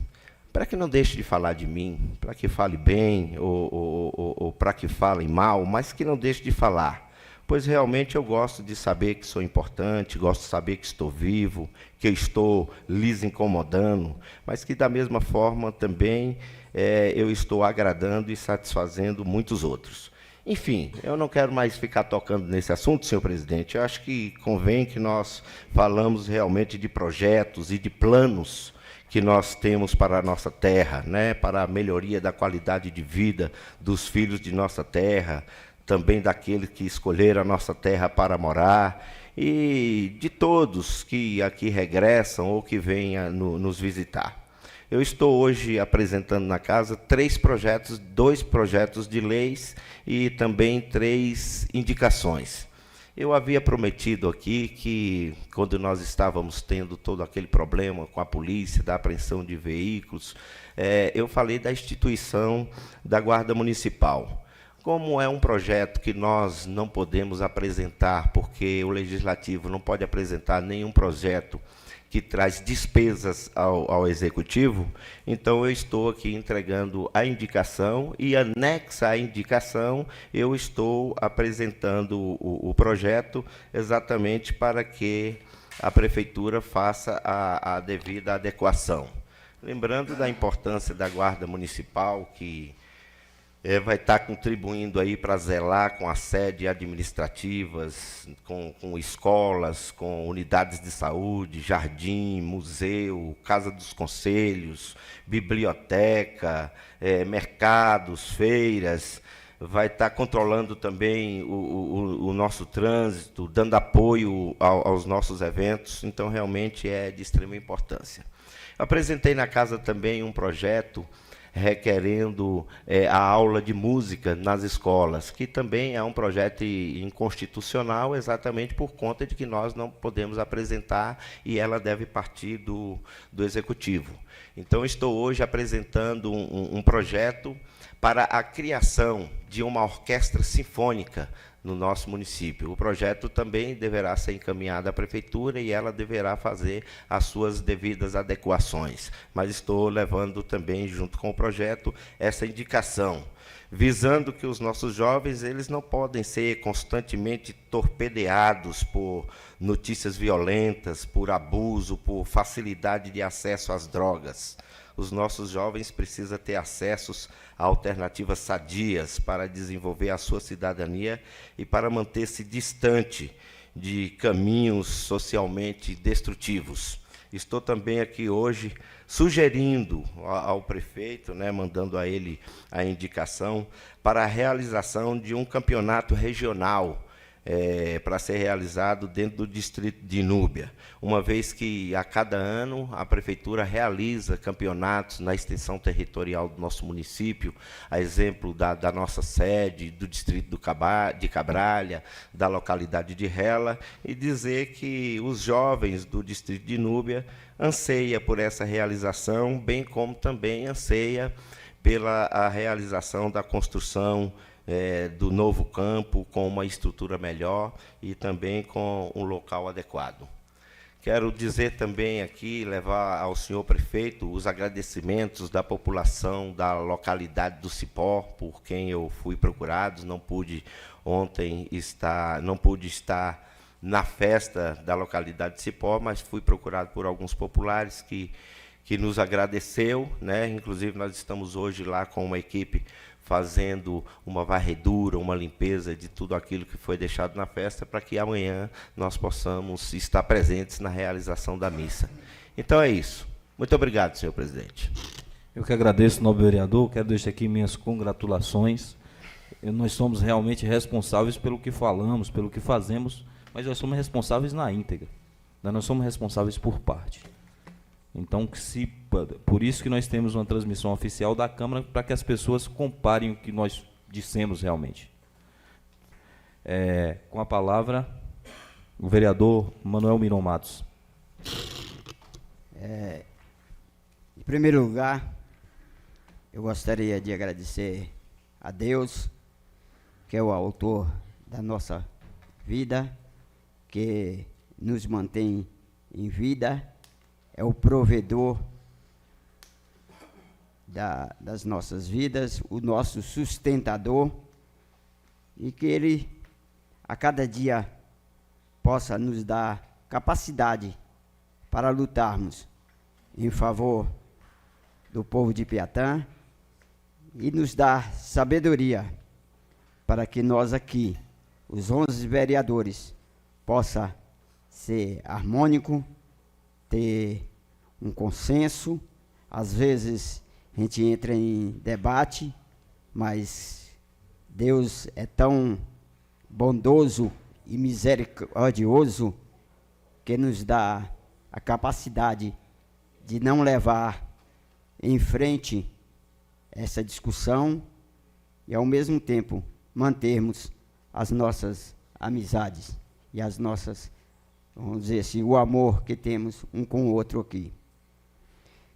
[SPEAKER 5] para que não deixe de falar de mim, para que fale bem ou para que falem mal, mas que não deixe de falar, pois realmente eu gosto de saber que sou importante, gosto de saber que estou vivo, que eu estou lhes incomodando, mas que, da mesma forma, também eu estou agradando e satisfazendo muitos outros. Enfim, eu não quero mais ficar tocando nesse assunto, senhor presidente. Eu acho que convém que nós falamos realmente de projetos e de planos que nós temos para a nossa terra, né? Para a melhoria da qualidade de vida dos filhos de nossa terra, também daqueles que escolheram a nossa terra para morar, e de todos que aqui regressam ou que venham nos visitar. Eu estou hoje apresentando na casa 2 projetos de leis e também 3 indicações. Eu havia prometido aqui que, quando nós estávamos tendo todo aquele problema com a polícia, da apreensão de veículos, eu falei da instituição da Guarda Municipal. Como é um projeto que nós não podemos apresentar, porque o Legislativo não pode apresentar nenhum projeto que traz despesas ao Executivo, então eu estou aqui entregando a indicação e, anexa à indicação, eu estou apresentando o projeto exatamente para que a Prefeitura faça a devida adequação. Lembrando da importância da Guarda Municipal, que vai estar contribuindo aí para zelar com a sede administrativas, com escolas, com unidades de saúde, jardim, museu, casa dos conselhos, biblioteca, mercados, feiras. Vai estar controlando também o nosso trânsito, dando apoio aos nossos eventos. Então, realmente é de extrema importância. Apresentei na casa também um projeto requerendo a aula de música nas escolas, que também é um projeto inconstitucional, exatamente por conta de que nós não podemos apresentar e ela deve partir do Executivo. Então, estou hoje apresentando um projeto para a criação de uma orquestra sinfônica no nosso município. O projeto também deverá ser encaminhado à Prefeitura e ela deverá fazer as suas devidas adequações. Mas estou levando também, junto com o projeto, essa indicação, visando que os nossos jovens eles não podem ser constantemente torpedeados por notícias violentas, por abuso, por facilidade de acesso às drogas. os nossos jovens precisam ter acessos a alternativas sadias para desenvolver a sua cidadania e para manter-se distante de caminhos socialmente destrutivos. Estou também aqui hoje sugerindo ao prefeito, mandando a ele a indicação para a realização de um campeonato regional para ser realizado dentro do distrito de Núbia, uma vez que a cada ano a prefeitura realiza campeonatos na extensão territorial do nosso município, a exemplo da nossa sede, do distrito de Cabralha, da localidade de Rela, e dizer que os jovens do distrito de Núbia anseia por essa realização, bem como também anseia pela a realização da construção do novo campo, com uma estrutura melhor e também com um local adequado. Quero dizer também aqui, levar ao senhor prefeito os agradecimentos da população da localidade do Cipó, por quem eu fui procurado, não pude estar na festa da localidade de Cipó, mas fui procurado por alguns populares que nos agradeceu, Inclusive, nós estamos hoje lá com uma equipe fazendo uma varredura, uma limpeza de tudo aquilo que foi deixado na festa, para que amanhã nós possamos estar presentes na realização da missa. Então é isso. Muito obrigado, senhor presidente.
[SPEAKER 1] Eu que agradeço, nobre vereador, quero deixar aqui minhas congratulações. Nós somos realmente responsáveis pelo que falamos, pelo que fazemos, mas nós somos responsáveis na íntegra. Nós não somos responsáveis por parte. Então, por isso que nós temos uma transmissão oficial da Câmara, para que as pessoas comparem o que nós dissemos realmente. Com a palavra, o vereador Manuel Miron Matos.
[SPEAKER 4] Em primeiro lugar, eu gostaria de agradecer a Deus, que é o autor da nossa vida, que nos mantém em vida, é o provedor das nossas vidas, o nosso sustentador, e que Ele, a cada dia, possa nos dar capacidade para lutarmos em favor do povo de Piatã e nos dar sabedoria para que nós aqui, os 11 vereadores, possa ser harmônico, ter um consenso. Às vezes a gente entra em debate, mas Deus é tão bondoso e misericordioso que nos dá a capacidade de não levar em frente essa discussão e, ao mesmo tempo, mantermos as nossas amizades e as nossas, vamos dizer assim, o amor que temos um com o outro aqui.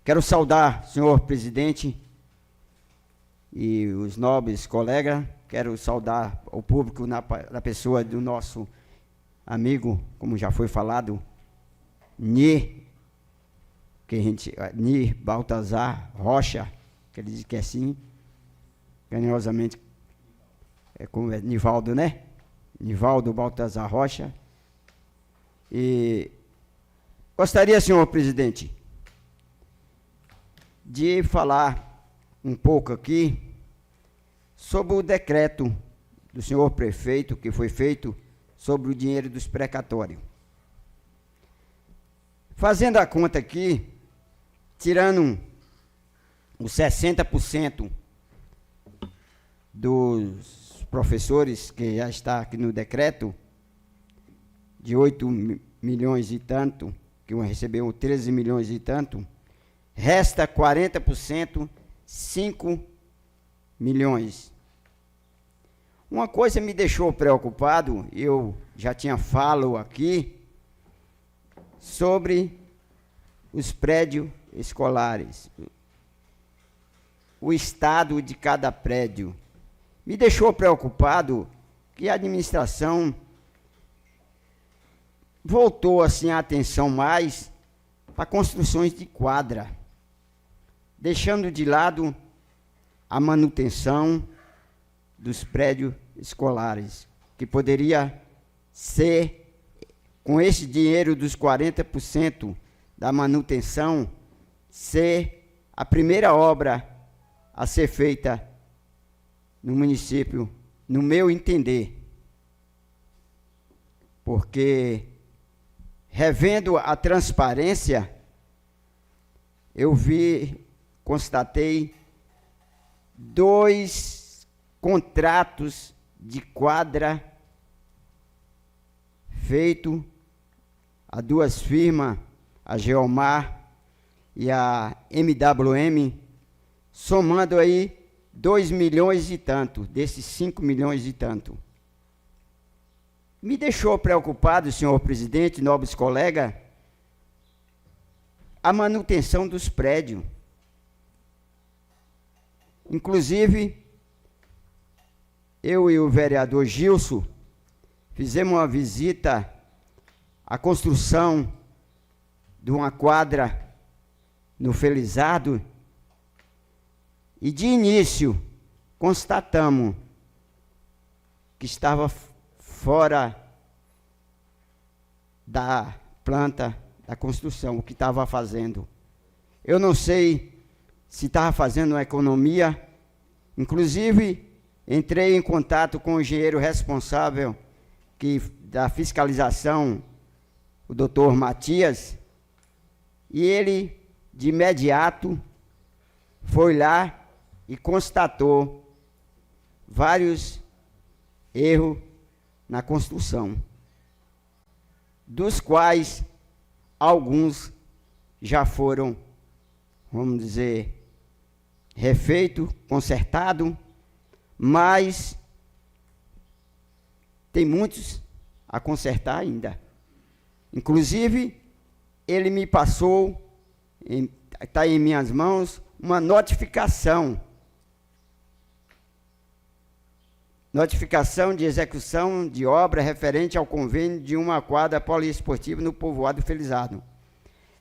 [SPEAKER 4] Quero saudar o senhor presidente e os nobres colegas, quero saudar o público na pessoa do nosso amigo, como já foi falado, Nir Baltazar Rocha, que ele diz que é assim, carinhosamente, como é Nivaldo, né? Nivaldo Baltazar Rocha. E gostaria, senhor presidente, de falar um pouco aqui sobre o decreto do senhor prefeito que foi feito sobre o dinheiro dos precatórios. Fazendo a conta aqui, tirando os 60% dos professores, que já está aqui no decreto, de 8 milhões e tanto, que recebeu 13 milhões e tanto, resta 40%, 5 milhões. Uma coisa me deixou preocupado, eu já tinha falado aqui, sobre os prédios escolares, o estado de cada prédio. Me deixou preocupado que a administração voltou assim a atenção mais para construções de quadra, deixando de lado a manutenção dos prédios escolares, que poderia ser, com esse dinheiro dos 40% da manutenção, ser a primeira obra a ser feita no município, no meu entender. Porque, revendo a transparência, eu constatei 2 contratos de quadra feito a 2 firmas, a Geomar e a MWM, somando aí 2 milhões e tanto, desses 5 milhões e tanto. Me deixou preocupado, senhor presidente, nobres colegas, a manutenção dos prédios. Inclusive, eu e o vereador Gilson fizemos uma visita à construção de uma quadra no Felizardo e, de início, constatamos que estava fora da planta da construção, o que estava fazendo. Eu não sei se estava fazendo uma economia. Inclusive, entrei em contato com o engenheiro responsável da fiscalização, o doutor Matias, e ele, de imediato, foi lá e constatou vários erros na construção, dos quais alguns já foram, vamos dizer, refeito, consertado, mas tem muitos a consertar ainda. Inclusive, ele me passou, está em minhas mãos, uma notificação de execução de obra referente ao convênio de uma quadra poliesportiva no povoado Felizardo.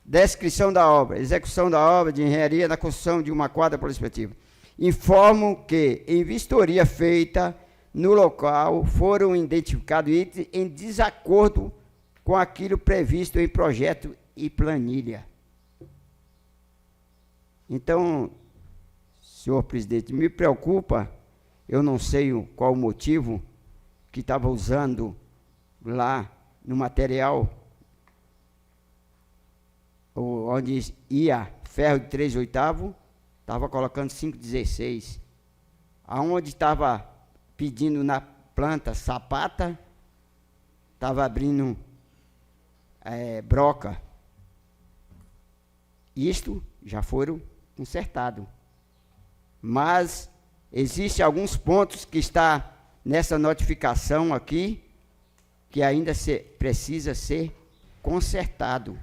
[SPEAKER 4] Descrição da obra, execução da obra de engenharia na construção de uma quadra poliesportiva. Informo que, em vistoria feita no local, foram identificados itens em desacordo com aquilo previsto em projeto e planilha. Então, senhor presidente, me preocupa, eu não sei qual o motivo que estava usando lá no material onde ia ferro de 3/8, estava colocando 5,16. Aonde estava pedindo na planta sapata, estava abrindo broca. Isto já foram consertados. Mas existem alguns pontos que está nessa notificação aqui que ainda precisa ser consertado.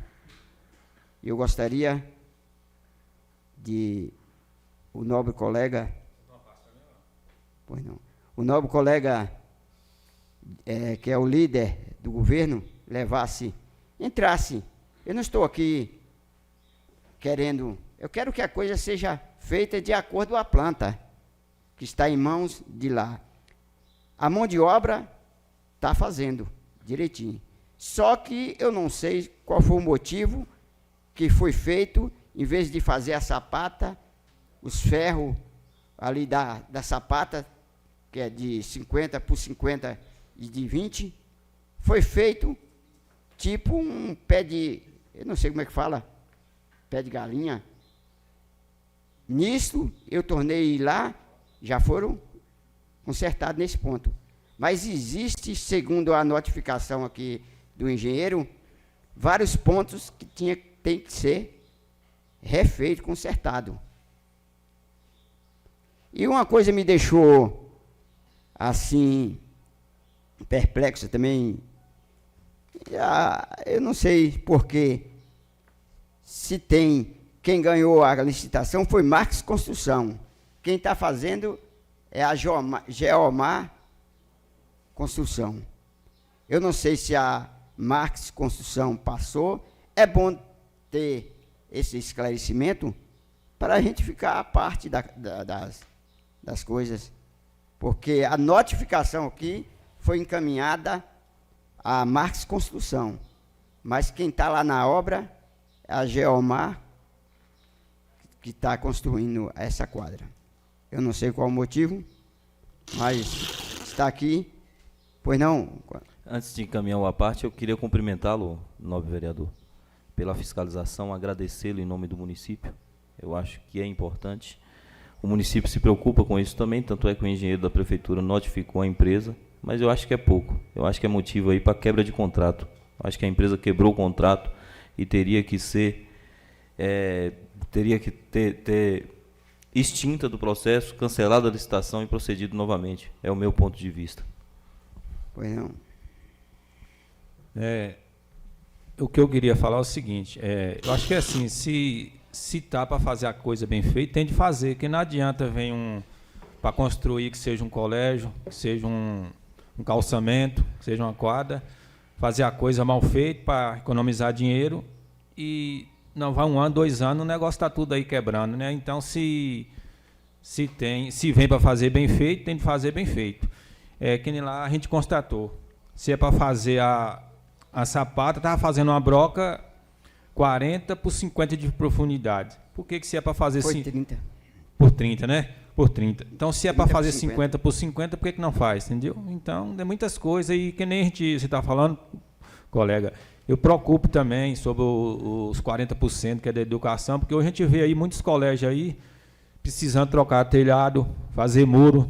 [SPEAKER 4] Eu gostaria de o nobre colega, pois não, o nobre colega que é o líder do governo, entrasse. Eu não estou aqui querendo, eu quero que a coisa seja feita de acordo com a planta que está em mãos de lá. A mão de obra está fazendo direitinho. Só que eu não sei qual foi o motivo que foi feito, em vez de fazer a sapata, os ferros ali da sapata, que é de 50 por 50 e de 20, foi feito tipo um pé de, eu não sei como é que fala, pé de galinha. Nisto, eu tornei lá, já foram consertados nesse ponto. Mas existe, segundo a notificação aqui do engenheiro, vários pontos que tem que ser refeito, consertado. E uma coisa me deixou, assim, perplexo também. Eu não sei porquê, se tem, quem ganhou a licitação foi Marques Construção. Quem está fazendo é a Geomar Construção. Eu não sei se a Marques Construção passou. É bom ter esse esclarecimento para a gente ficar a parte das coisas, porque a notificação aqui foi encaminhada a Marques Construção, mas quem está lá na obra é a Geomar, que está construindo essa quadra. Eu não sei qual o motivo, mas está aqui. Pois não?
[SPEAKER 1] Antes de encaminhar o à parte, eu queria cumprimentá-lo, nobre vereador, pela fiscalização, agradecê-lo em nome do município. Eu acho que é importante. O município se preocupa com isso também, tanto é que o engenheiro da prefeitura notificou a empresa, mas eu acho que é pouco. Eu acho que é motivo aí para quebra de contrato. Eu acho que a empresa quebrou o contrato e teria que ser, ter extinta do processo, cancelada a licitação e procedido novamente. É o meu ponto de vista.
[SPEAKER 4] Pois não.
[SPEAKER 6] O que eu queria falar é o seguinte, eu acho que assim, se tá para fazer a coisa bem feita, tem de fazer, que não adianta vir para construir que seja um colégio, que seja um calçamento, que seja uma quadra, fazer a coisa mal feita para economizar dinheiro e não vai 1 ano, 2 anos, o negócio está tudo aí quebrando, né? Então, se vem para fazer bem feito, tem de fazer bem feito. Que nem lá a gente constatou, se é para fazer a sapata, estava fazendo uma broca 40 por 50 de profundidade. Por que se é para fazer...
[SPEAKER 4] Foi 30.
[SPEAKER 6] Por 30, né? Por 30. Então, se é para fazer
[SPEAKER 4] 50.
[SPEAKER 6] 50 por 50, por que não faz, entendeu? Então, tem muitas coisas aí que nem você está falando, colega. Eu preocupo também sobre os 40% que é da educação, porque hoje a gente vê aí muitos colégios aí precisando trocar telhado, fazer muro,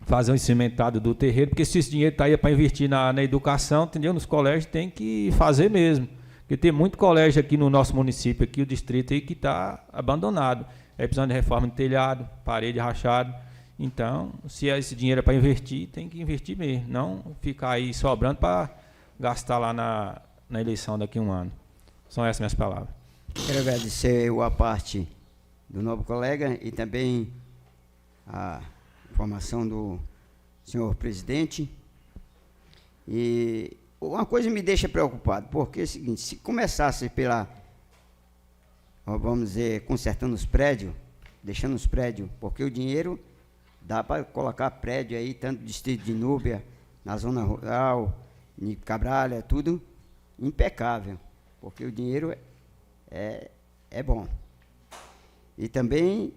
[SPEAKER 6] fazer um cimentado do terreiro, porque se esse dinheiro está aí para investir na educação, entendeu? Nos colégios tem que fazer mesmo. Porque tem muito colégio aqui no nosso município, aqui o distrito aí, que está abandonado. Precisando de reforma de telhado, parede rachada. Então, se esse dinheiro é para investir, tem que investir mesmo. Não ficar aí sobrando para gastar lá na eleição daqui a 1 ano. São essas minhas palavras.
[SPEAKER 4] Quero agradecer a parte do novo colega e também a informação do senhor presidente. E uma coisa me deixa preocupado, porque é o seguinte, se começasse vamos dizer, consertando os prédios, deixando os prédios, porque o dinheiro dá para colocar prédio aí, tanto no distrito de Núbia, na zona rural, em Cabralha, tudo impecável, porque o dinheiro é bom. E também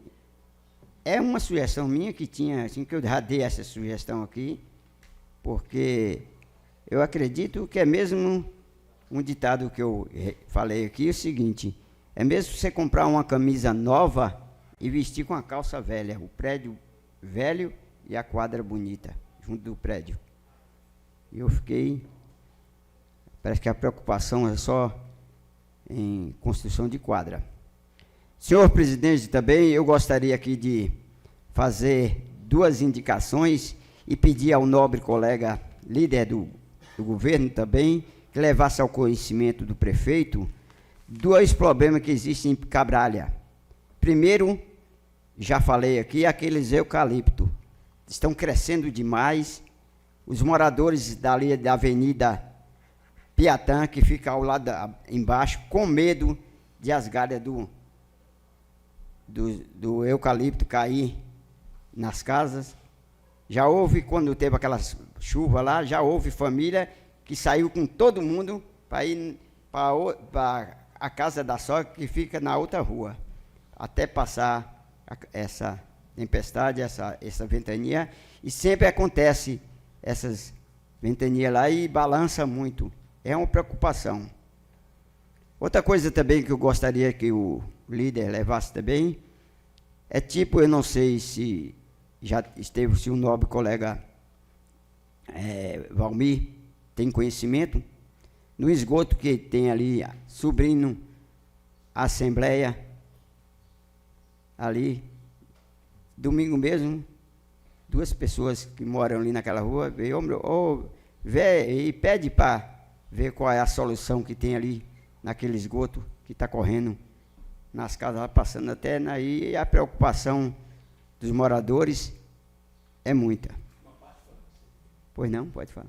[SPEAKER 4] é uma sugestão minha que tinha, assim, que eu já dei essa sugestão aqui, porque eu acredito que é mesmo um ditado que eu falei aqui, é o seguinte, é mesmo você comprar uma camisa nova e vestir com a calça velha, o prédio velho e a quadra bonita, junto do prédio. E eu fiquei, parece que a preocupação é só em construção de quadra. Senhor presidente, também eu gostaria aqui de fazer 2 indicações e pedir ao nobre colega líder do governo também, que levasse ao conhecimento do prefeito 2 problemas que existem em Cabralha. Primeiro, já falei aqui, aqueles eucalipto. Estão crescendo demais. Os moradores dali da Avenida Piatã, que fica ao lado embaixo, com medo de as galhas do eucalipto cair nas casas. Já houve, quando teve aquela chuva lá, já houve família que saiu com todo mundo para ir para a casa da sogra, que fica na outra rua, até passar essa tempestade, essa ventania, e sempre acontece essas ventanias lá e balança muito. É uma preocupação. Outra coisa também que eu gostaria que o líder levasse também, eu não sei se já esteve, se o nobre colega Valmir tem conhecimento, no esgoto que tem ali, subindo a Assembleia, ali, domingo mesmo, 2 pessoas que moram ali naquela rua, vê e pede para ver qual é a solução que tem ali, naquele esgoto que está correndo nas casas, lá, passando até aí, e a preocupação dos moradores é muita. Pois não, pode falar.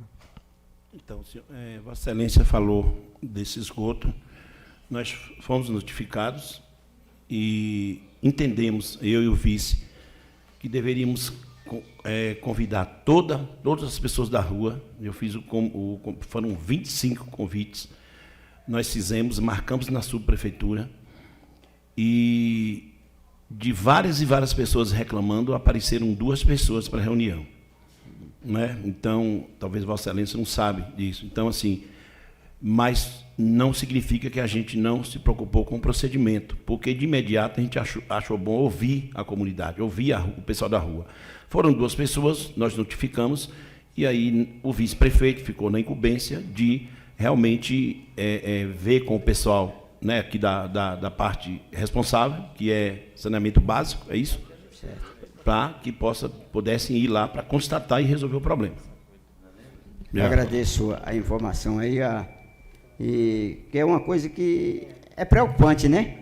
[SPEAKER 3] Então, senhor, Vossa Excelência falou desse esgoto, nós fomos notificados e entendemos, eu e o vice, que deveríamos convidar todas as pessoas da rua. Eu fiz foram 25 convites, nós fizemos, marcamos na subprefeitura, e de várias e várias pessoas reclamando, apareceram 2 pessoas para a reunião. Né? Então, talvez Vossa Excelência não sabe disso. Então, assim, mas não significa que a gente não se preocupou com o procedimento, porque de imediato a gente achou bom ouvir a comunidade, ouvir o pessoal da rua. Foram 2 pessoas, nós notificamos, e aí o vice-prefeito ficou na incumbência de realmente ver com o pessoal, né, aqui da parte responsável, que é saneamento básico, é isso? Para que pudessem ir lá para constatar e resolver o problema.
[SPEAKER 4] Eu agradeço a informação aí, e que é uma coisa que é preocupante, né?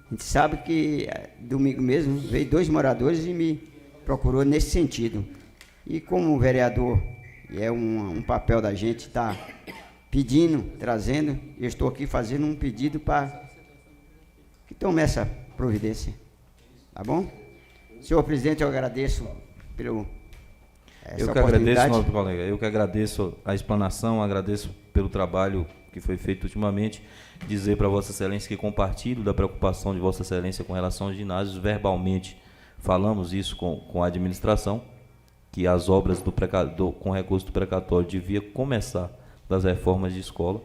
[SPEAKER 4] A gente sabe que domingo mesmo veio 2 moradores e me procurou nesse sentido. E como vereador, é um papel da gente estar pedindo, trazendo, eu estou aqui fazendo um pedido para que tome essa providência. Tá bom? Senhor presidente, eu agradeço pelo essa
[SPEAKER 1] Eu que agradeço,
[SPEAKER 4] oportunidade.
[SPEAKER 1] nosso colega. Eu que agradeço a explanação, agradeço pelo trabalho que foi feito ultimamente. Dizer para Vossa Excelência que compartilho da preocupação de Vossa Excelência com relação aos ginásios. Verbalmente falamos isso com a administração, que as obras com recurso do precatório devia começar das reformas de escola,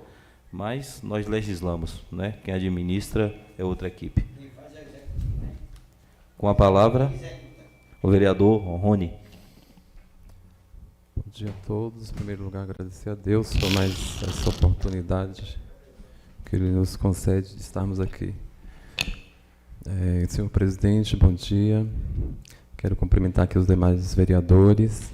[SPEAKER 1] mas nós legislamos, né? Quem administra é outra equipe. Com a palavra, o vereador Rony.
[SPEAKER 2] Bom dia a todos. Em primeiro lugar, agradecer a Deus por mais essa oportunidade que Ele nos concede de estarmos aqui. Senhor presidente, bom dia. Quero cumprimentar aqui os demais vereadores.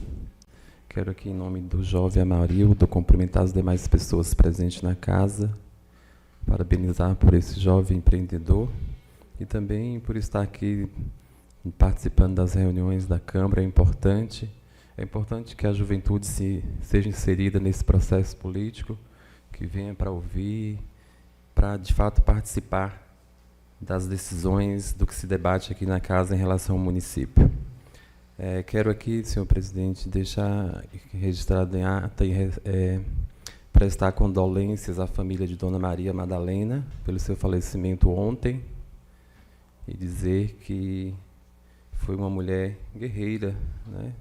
[SPEAKER 2] Quero aqui, em nome do jovem Amarildo, cumprimentar as demais pessoas presentes na casa, parabenizar por esse jovem empreendedor e também por estar aqui participando das reuniões da Câmara. É importante que a juventude seja inserida nesse processo político, que venha para ouvir, para, de fato, participar das decisões do que se debate aqui na casa em relação ao município. Quero aqui, senhor presidente, deixar registrado em ata e prestar condolências à família de Dona Maria Madalena pelo seu falecimento ontem e dizer que foi uma mulher guerreira, né?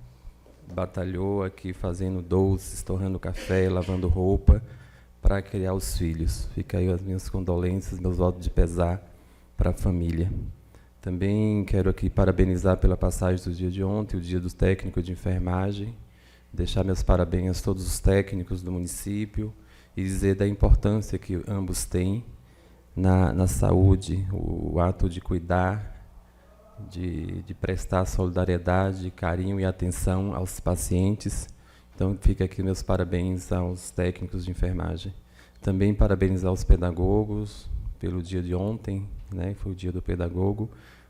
[SPEAKER 2] Batalhou aqui fazendo doces, torrando café, lavando roupa para criar os filhos. Fica aí as minhas condolências, meus votos de pesar para a família. Também quero aqui parabenizar pela passagem do dia de ontem, o dia do técnico de enfermagem, deixar meus parabéns a todos os técnicos do município e dizer da importância que ambos têm na saúde, o ato de cuidar, de prestar solidariedade, carinho e atenção aos pacientes. Então, fica aqui meus parabéns aos técnicos de enfermagem. Também parabenizar os pedagogos pelo dia de ontem, né? Foi o dia do pedagogo,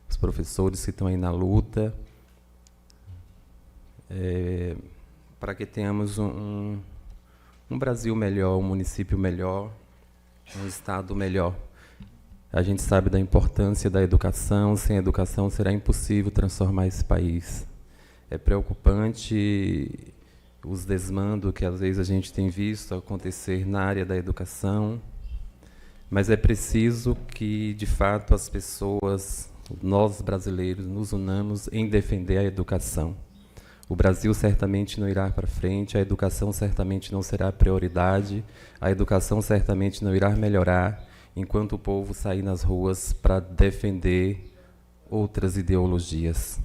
[SPEAKER 2] os professores que estão aí na luta, para que tenhamos um Brasil melhor, um município melhor, um estado melhor. A gente sabe da importância da educação. Sem educação será impossível transformar esse país. É preocupante os desmandos que às vezes a gente tem visto acontecer na área da educação, mas é preciso que, de fato, as pessoas, nós brasileiros, nos unamos em defender a educação. O Brasil certamente não irá para frente, a educação certamente não será prioridade, a educação certamente não irá melhorar enquanto o povo sair nas ruas para defender outras ideologias.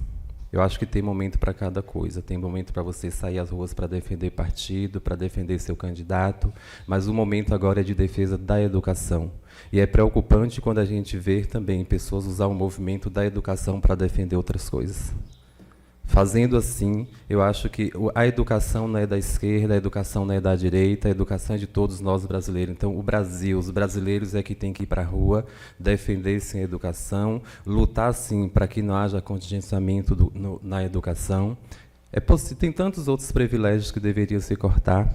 [SPEAKER 2] Eu acho que tem momento para cada coisa. Tem momento para você sair às ruas para defender partido, para defender seu candidato, mas o momento agora é de defesa da educação. E é preocupante quando a gente vê também pessoas usar o movimento da educação para defender outras coisas. Fazendo assim, eu acho que a educação não é da esquerda, a educação não é da direita, a educação é de todos nós brasileiros. Então, o Brasil, os brasileiros é que tem que ir para a rua, defender sim a educação, lutar sim para que não haja contingenciamento na educação. Tem tantos outros privilégios que deveriam se cortar.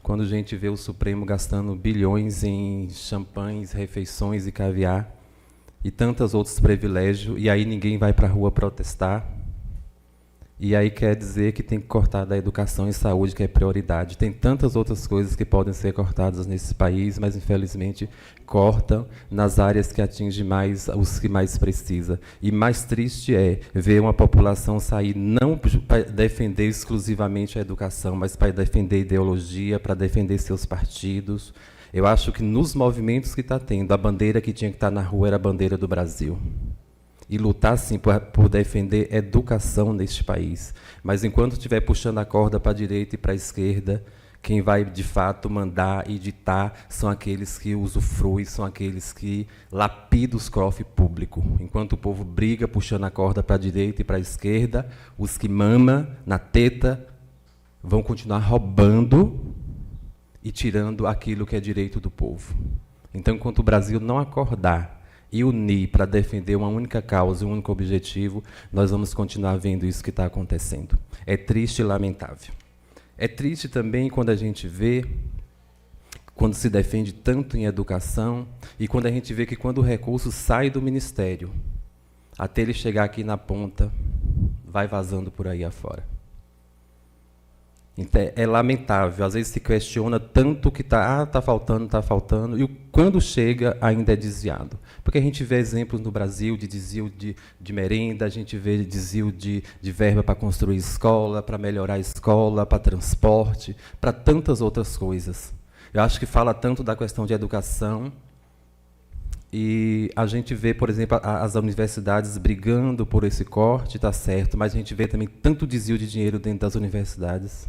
[SPEAKER 2] Quando a gente vê o Supremo gastando bilhões em champanhes, refeições e caviar, e tantos outros privilégios, e aí ninguém vai para a rua protestar. E aí quer dizer que tem que cortar da educação e saúde, que é prioridade. Tem tantas outras coisas que podem ser cortadas nesse país, mas infelizmente cortam nas áreas que atingem mais os que mais precisam. E mais triste é ver uma população sair não para defender exclusivamente a educação, mas para defender ideologia, para defender seus partidos. Eu acho que nos movimentos que está tendo, a bandeira que tinha que estar na rua era a bandeira do Brasil. E lutar, sim, por defender educação neste país. Mas, enquanto estiver puxando a corda para a direita e para a esquerda, quem vai, de fato, mandar e ditar são aqueles que usufruem, são aqueles que lapidam os cofres públicos. Enquanto o povo briga puxando a corda para a direita e para a esquerda, os que mamam na teta vão continuar roubando e tirando aquilo que é direito do povo. Então, enquanto o Brasil não acordar e unir para defender uma única causa, um único objetivo, nós vamos continuar vendo isso que está acontecendo. É triste e lamentável. É triste também quando a gente vê, quando se defende tanto em educação, e quando a gente vê que quando o recurso sai do Ministério, até ele chegar aqui na ponta, vai vazando por aí afora. Então, é lamentável, às vezes se questiona tanto que está faltando, e quando chega ainda é desviado. Porque a gente vê exemplos no Brasil de desvio de merenda, a gente vê desvio de verba para construir escola, para melhorar a escola, para transporte, para tantas outras coisas. Eu acho que fala tanto da questão de educação, e a gente vê, por exemplo, as universidades brigando por esse corte, está certo, mas a gente vê também tanto desvio de dinheiro dentro das universidades.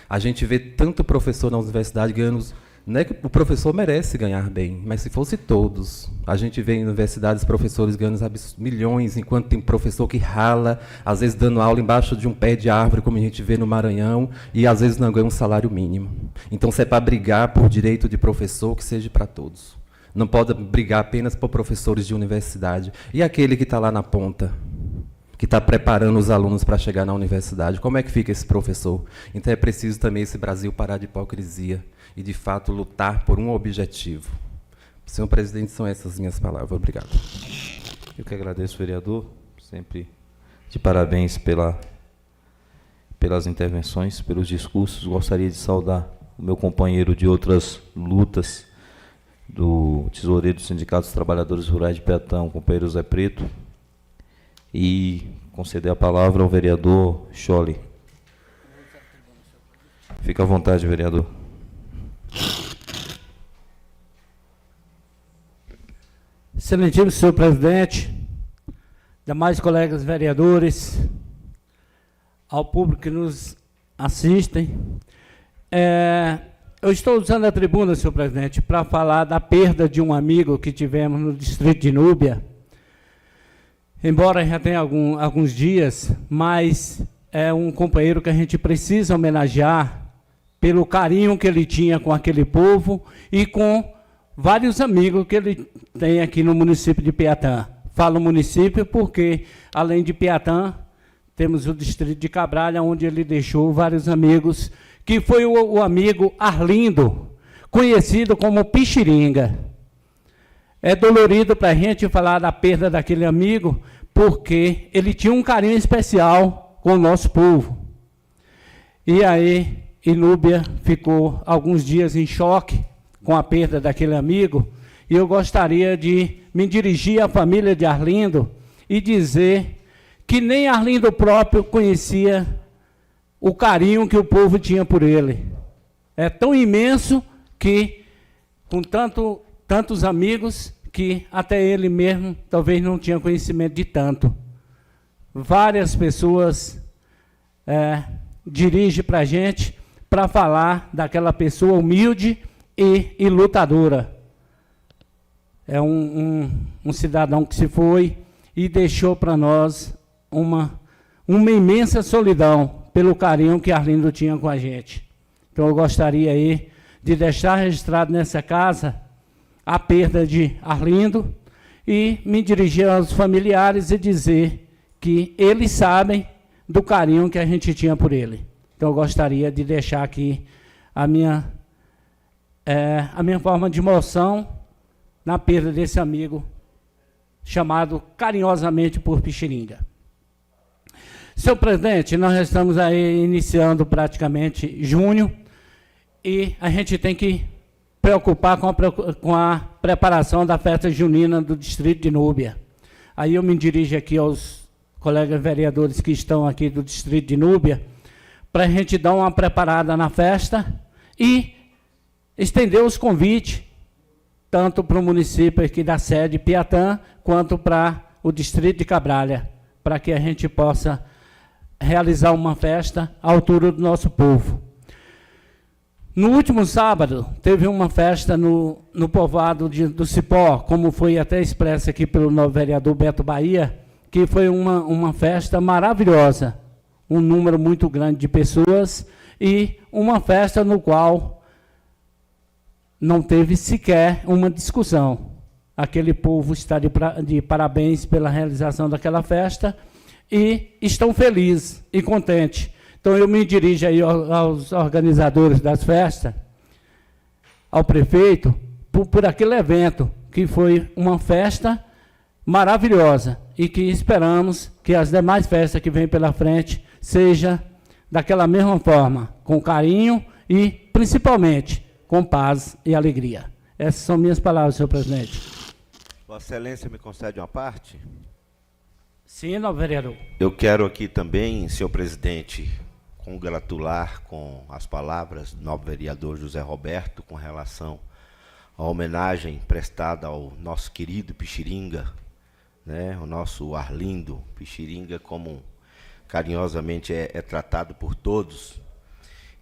[SPEAKER 2] A gente vê tanto professor na universidade ganhando... Não é que o professor merece ganhar bem, mas se fosse todos. A gente vê em universidades professores ganhando milhões, enquanto tem professor que rala, às vezes dando aula embaixo de um pé de árvore, como a gente vê no Maranhão, e às vezes não ganha um salário mínimo. Então, se é para brigar por direito de professor, que seja para todos. Não pode brigar apenas por professores de universidade. E aquele que está lá na ponta, que está preparando os alunos para chegar na universidade, como é que fica esse professor? Então é preciso também esse Brasil parar de hipocrisia e, de fato, lutar por um objetivo. Senhor presidente, são essas minhas palavras. Obrigado.
[SPEAKER 1] Eu que agradeço, vereador. Sempre de parabéns pelas intervenções, pelos discursos. Gostaria de saudar o meu companheiro de outras lutas, do tesoureiro do Sindicato dos Trabalhadores Rurais de Piatã, o companheiro Zé Preto, e conceder a palavra ao vereador Scholle. Fica à vontade, vereador.
[SPEAKER 7] Excelentíssimo senhor presidente, demais colegas vereadores, ao público que nos assistem, eu estou usando a tribuna, senhor presidente, para falar da perda de um amigo que tivemos no distrito de Núbia. Embora já tenha alguns dias, mas é um companheiro que a gente precisa homenagear pelo carinho que ele tinha com aquele povo e com vários amigos que ele tem aqui no município de Piatã. Falo município porque, além de Piatã, temos o distrito de Cabralha, onde ele deixou vários amigos, que foi o amigo Arlindo, conhecido como Pixiringa. É dolorido para a gente falar da perda daquele amigo, porque ele tinha um carinho especial com o nosso povo. E aí, Núbia ficou alguns dias em choque com a perda daquele amigo, e eu gostaria de me dirigir à família de Arlindo e dizer que nem Arlindo próprio conhecia o carinho que o povo tinha por ele. É tão imenso que, com tantos amigos, que até ele mesmo talvez não tinha conhecimento de tanto. Várias pessoas dirigem para a gente para falar daquela pessoa humilde e lutadora. É um cidadão que se foi e deixou para nós uma imensa solidão pelo carinho que Arlindo tinha com a gente. Então eu gostaria aí de deixar registrado nessa casa a perda de Arlindo e me dirigir aos familiares e dizer que eles sabem do carinho que a gente tinha por ele. Então eu gostaria de deixar aqui a minha forma de emoção na perda desse amigo, chamado carinhosamente por Pixiringa. Senhor presidente, nós estamos aí iniciando praticamente junho e a gente tem que preocupar com a preparação da festa junina do Distrito de Núbia. Aí eu me dirijo aqui aos colegas vereadores que estão aqui do Distrito de Núbia, para a gente dar uma preparada na festa e estender os convites, tanto para o município aqui da sede Piatã, quanto para o Distrito de Cabralha, para que a gente possa realizar uma festa à altura do nosso povo. No último sábado, teve uma festa no povoado do Cipó, como foi até expresso aqui pelo novo vereador Beto Bahia, que foi uma festa maravilhosa, um número muito grande de pessoas, e uma festa no qual não teve sequer uma discussão. Aquele povo está de parabéns pela realização daquela festa e estão felizes e contentes. Então, eu me dirijo aí aos organizadores das festas, ao prefeito, por aquele evento, que foi uma festa maravilhosa e que esperamos que as demais festas que vêm pela frente seja daquela mesma forma, com carinho e, principalmente, com paz e alegria. Essas são minhas palavras, senhor presidente.
[SPEAKER 5] Vossa Excelência me concede uma parte?
[SPEAKER 7] Sim, novo vereador.
[SPEAKER 5] Eu quero aqui também, senhor presidente, congratular com as palavras do novo vereador José Roberto com relação à homenagem prestada ao nosso querido Pixiringa, né, o nosso Arlindo Pixiringa, como carinhosamente é tratado por todos,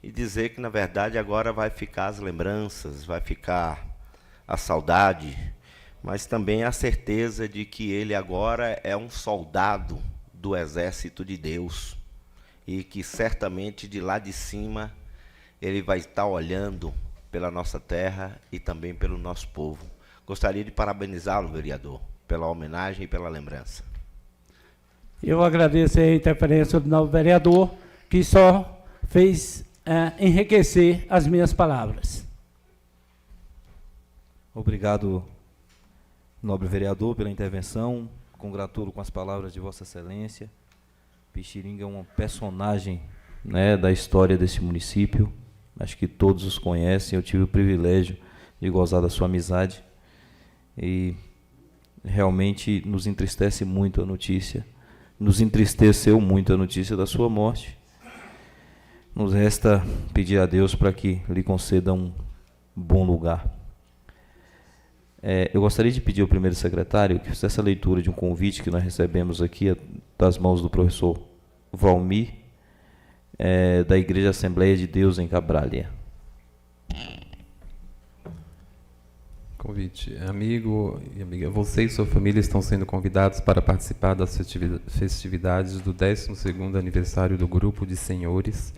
[SPEAKER 5] e dizer que, na verdade, agora vai ficar as lembranças, vai ficar a saudade, mas também a certeza de que ele agora é um soldado do exército de Deus, e que certamente de lá de cima ele vai estar olhando pela nossa terra e também pelo nosso povo. Gostaria de parabenizá-lo, vereador, pela homenagem e pela lembrança.
[SPEAKER 7] Eu agradeço a interferência do novo vereador, que só fez enriquecer as minhas palavras.
[SPEAKER 1] Obrigado, nobre vereador, pela intervenção. Congratulo com as palavras de Vossa Excelência. Pixiringa é um personagem, né, da história desse município. Acho que todos os conhecem. Eu tive o privilégio de gozar da sua amizade. E realmente nos entristece muito a notícia. Nos entristeceu muito a notícia da sua morte. Nos resta pedir a Deus para que lhe conceda um bom lugar. Eu gostaria de pedir ao primeiro secretário que fizesse a leitura de um convite que nós recebemos aqui das mãos do professor Valmir, da Igreja Assembleia de Deus em Cabralha.
[SPEAKER 2] Convite. Amigo e amiga, você e sua família estão sendo convidados para participar das festividades do 12º aniversário do Grupo de Senhores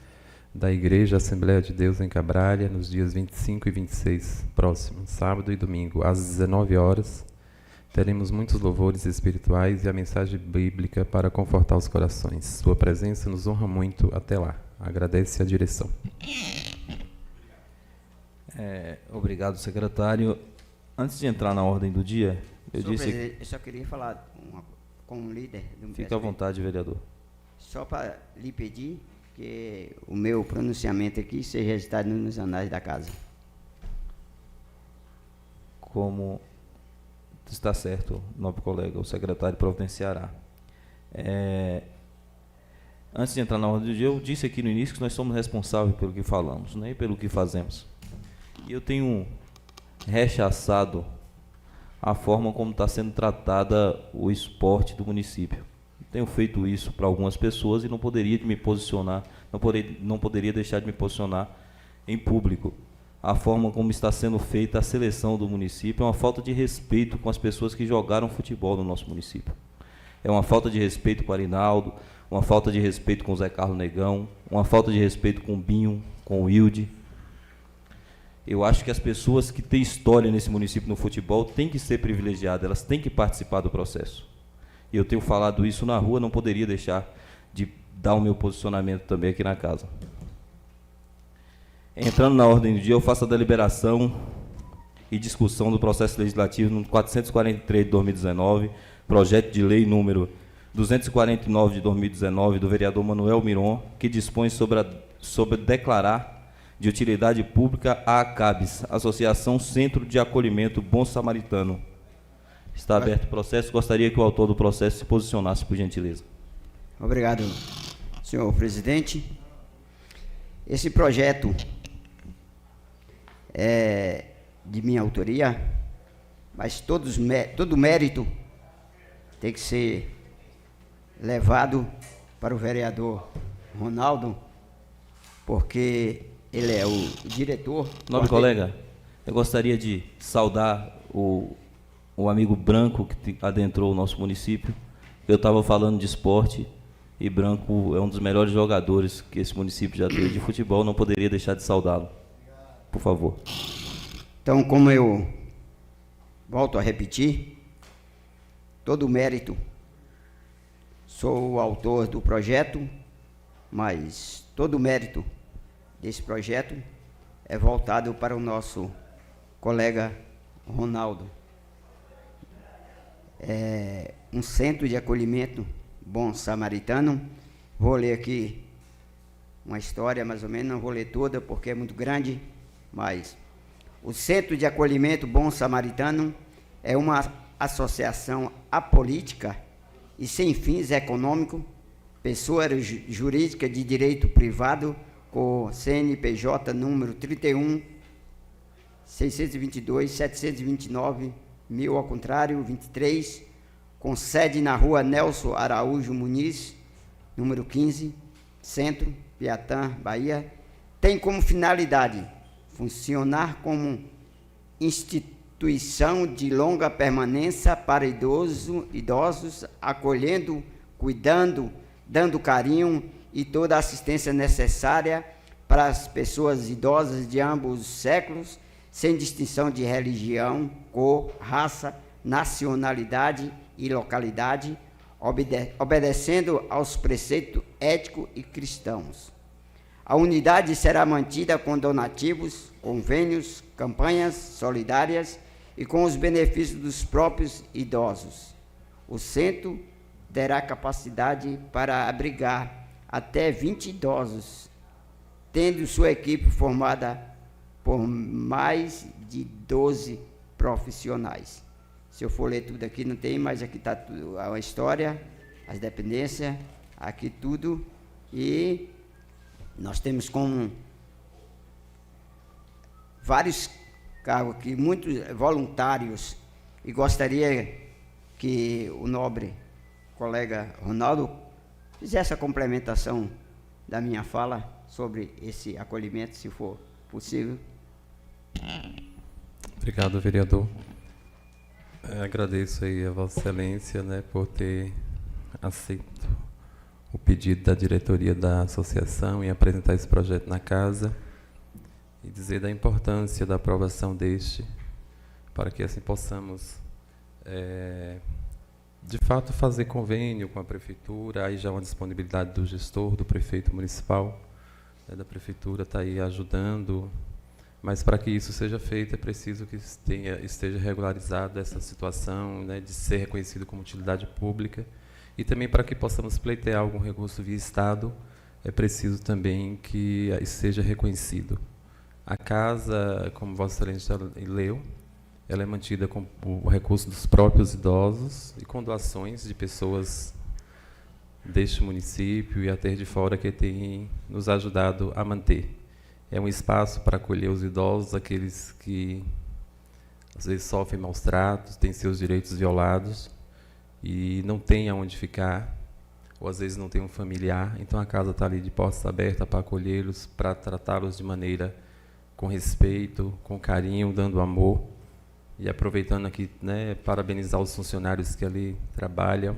[SPEAKER 2] da Igreja Assembleia de Deus em Cabralha, nos dias 25 e 26 próximos, sábado e domingo, às 19 horas. Teremos muitos louvores espirituais e a mensagem bíblica para confortar os corações. Sua presença nos honra muito. Até lá. Agradece a direção.
[SPEAKER 1] Obrigado, secretário. Antes de entrar na ordem do dia, eu
[SPEAKER 4] só queria falar com o líder do PSB.
[SPEAKER 1] Fique à vontade, vereador.
[SPEAKER 4] Só para lhe pedir que o meu pronunciamento aqui seja registrado nos anais da casa.
[SPEAKER 1] Como está certo, nobre colega, o secretário providenciará. Antes de entrar na ordem do dia, eu disse aqui no início que nós somos responsáveis pelo que falamos, nem pelo que fazemos. E eu tenho rechaçado a forma como está sendo tratada o esporte do município. Tenho feito isso para algumas pessoas e não poderia me posicionar, não poderia deixar de me posicionar em público. A forma como está sendo feita a seleção do município é uma falta de respeito com as pessoas que jogaram futebol no nosso município. É uma falta de respeito com o Arinaldo, uma falta de respeito com o Zé Carlos Negão, uma falta de respeito com o Binho, com o Wilde. Eu acho que as pessoas que têm história nesse município no futebol têm que ser privilegiadas, elas têm que participar do processo. E eu tenho falado isso na rua, não poderia deixar de dar o meu posicionamento também aqui na casa. Entrando na ordem do dia, eu faço a deliberação e discussão do processo legislativo no 443 de 2019, projeto de lei número 249 de 2019, do vereador Manuel Miron, que dispõe sobre declarar de utilidade pública a ACABES, Associação Centro de Acolhimento Bom Samaritano. Está aberto o processo. Gostaria que o autor do processo se posicionasse, por gentileza.
[SPEAKER 4] Obrigado, senhor presidente. Esse projeto é de minha autoria, mas todo mérito tem que ser levado para o vereador Ronaldo, porque ele é o diretor.
[SPEAKER 1] Nobre colega, eu gostaria de saudar o amigo Branco que adentrou o nosso município. Eu estava falando de esporte e Branco é um dos melhores jogadores que esse município já teve de futebol, não poderia deixar de saudá-lo. Por favor.
[SPEAKER 4] Então, como eu volto a repetir, todo o mérito, sou o autor do projeto, mas todo o mérito desse projeto é voltado para o nosso colega Ronaldo. É um centro de acolhimento Bom Samaritano. Vou ler aqui uma história, mais ou menos, não vou ler toda porque é muito grande, mas o Centro de Acolhimento Bom Samaritano é uma associação apolítica e sem fins econômicos, pessoa jurídica de direito privado, com CNPJ número 31 622 729 1000 ao contrário 23, com sede na rua Nelson Araújo Muniz, número 15, Centro, Piatã, Bahia, tem como finalidade funcionar como instituição de longa permanência para idosos, acolhendo, cuidando, dando carinho e toda a assistência necessária para as pessoas idosas de ambos os séculos, sem distinção de religião, cor, raça, nacionalidade e localidade, obedecendo aos preceitos éticos e cristãos. A unidade será mantida com donativos, convênios, campanhas solidárias e com os benefícios dos próprios idosos. O centro terá capacidade para abrigar até 20 idosos, tendo sua equipe formada por mais de 12 profissionais. Se eu for ler tudo aqui, não tem, mas aqui está a história, as dependências, aqui tudo, e nós temos como vários cargos aqui, muitos voluntários, e gostaria que o nobre colega Ronaldo fizesse a complementação da minha fala sobre esse acolhimento, se for possível.
[SPEAKER 2] Obrigado, vereador. Agradeço aí a Vossa Excelência, né, por ter aceito o pedido da diretoria da associação em apresentar esse projeto na casa e dizer da importância da aprovação deste, para que assim possamos, de fato, fazer convênio com a prefeitura. Aí já uma disponibilidade do gestor, do prefeito municipal, né, da prefeitura está aí ajudando, mas para que isso seja feito é preciso que esteja regularizada essa situação, né, de ser reconhecido como utilidade pública, e também para que possamos pleitear algum recurso via Estado, é preciso também que isso seja reconhecido. A casa, como Vossa Excelência leu, ela é mantida com o recurso dos próprios idosos e com doações de pessoas deste município e até de fora que têm nos ajudado a manter. É um espaço para acolher os idosos, aqueles que às vezes sofrem maus tratos, têm seus direitos violados e não têm aonde ficar, ou às vezes não tem um familiar. Então a casa está ali de portas abertas para acolhê-los, para tratá-los de maneira com respeito, com carinho, dando amor. E aproveitando aqui, né, parabenizar os funcionários que ali trabalham,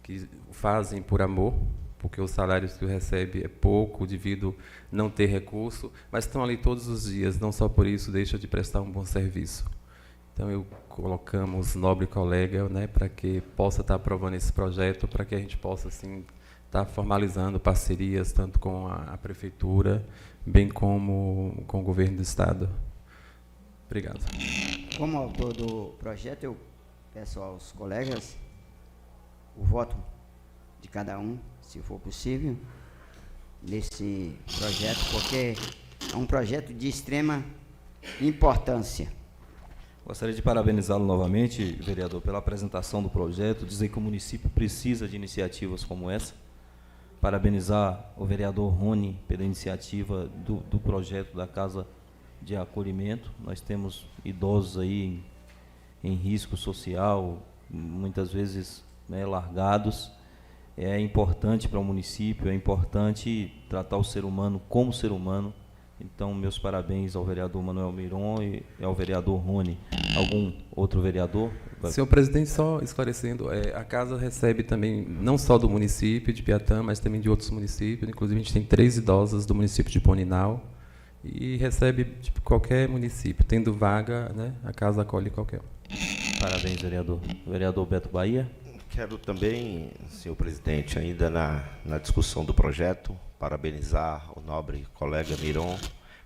[SPEAKER 2] que fazem por amor, porque os salários que recebe é pouco devido não ter recurso, mas estão ali todos os dias, não só por isso deixa de prestar um bom serviço. Então eu colocamos nobre colega, né, para que possa estar aprovando esse projeto, para que a gente possa assim estar formalizando parcerias tanto com a prefeitura, bem como com o governo do estado. Obrigado.
[SPEAKER 4] Como autor do projeto, eu peço aos colegas o voto de cada um, se for possível, nesse projeto, porque é um projeto de extrema importância.
[SPEAKER 1] Gostaria de parabenizá-lo novamente, vereador, pela apresentação do projeto, dizer que o município precisa de iniciativas como essa. Parabenizar o vereador Rony pela iniciativa do projeto da Casa de Acolhimento. Nós temos idosos aí em risco social, muitas vezes, né, largados. É importante para o município, é importante tratar o ser humano como ser humano. Então, meus parabéns ao vereador Manuel Miron e ao vereador Rony. Algum outro vereador?
[SPEAKER 2] Senhor presidente, só esclarecendo, a casa recebe também, não só do município de Piatã, mas também de outros municípios. Inclusive, a gente tem 3 idosas do município de Boninal e recebe tipo, qualquer município. Tendo vaga, né, a casa acolhe qualquer um.
[SPEAKER 1] Parabéns, vereador. Vereador Beto Bahia.
[SPEAKER 5] Quero também, senhor presidente, ainda na discussão do projeto, parabenizar o nobre colega Miron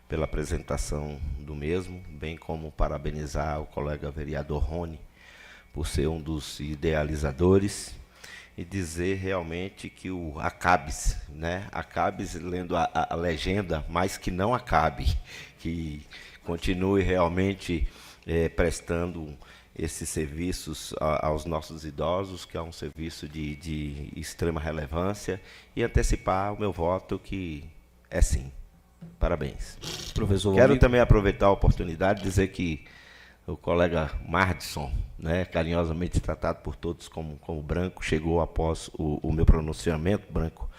[SPEAKER 5] pela apresentação do mesmo, bem como parabenizar o colega vereador Rony por ser um dos idealizadores e dizer realmente que o acabes, né? Acabes, lendo a legenda, mas que não acabe, que continue realmente prestando esses serviços aos nossos idosos, que é um serviço de extrema relevância, e antecipar o meu voto, que é sim. Parabéns.
[SPEAKER 1] Professor
[SPEAKER 5] Quero
[SPEAKER 1] Valmir.
[SPEAKER 5] também aproveitar a oportunidade de dizer que o colega Mardson, né, carinhosamente tratado por todos como Branco, chegou após o meu pronunciamento, Branco,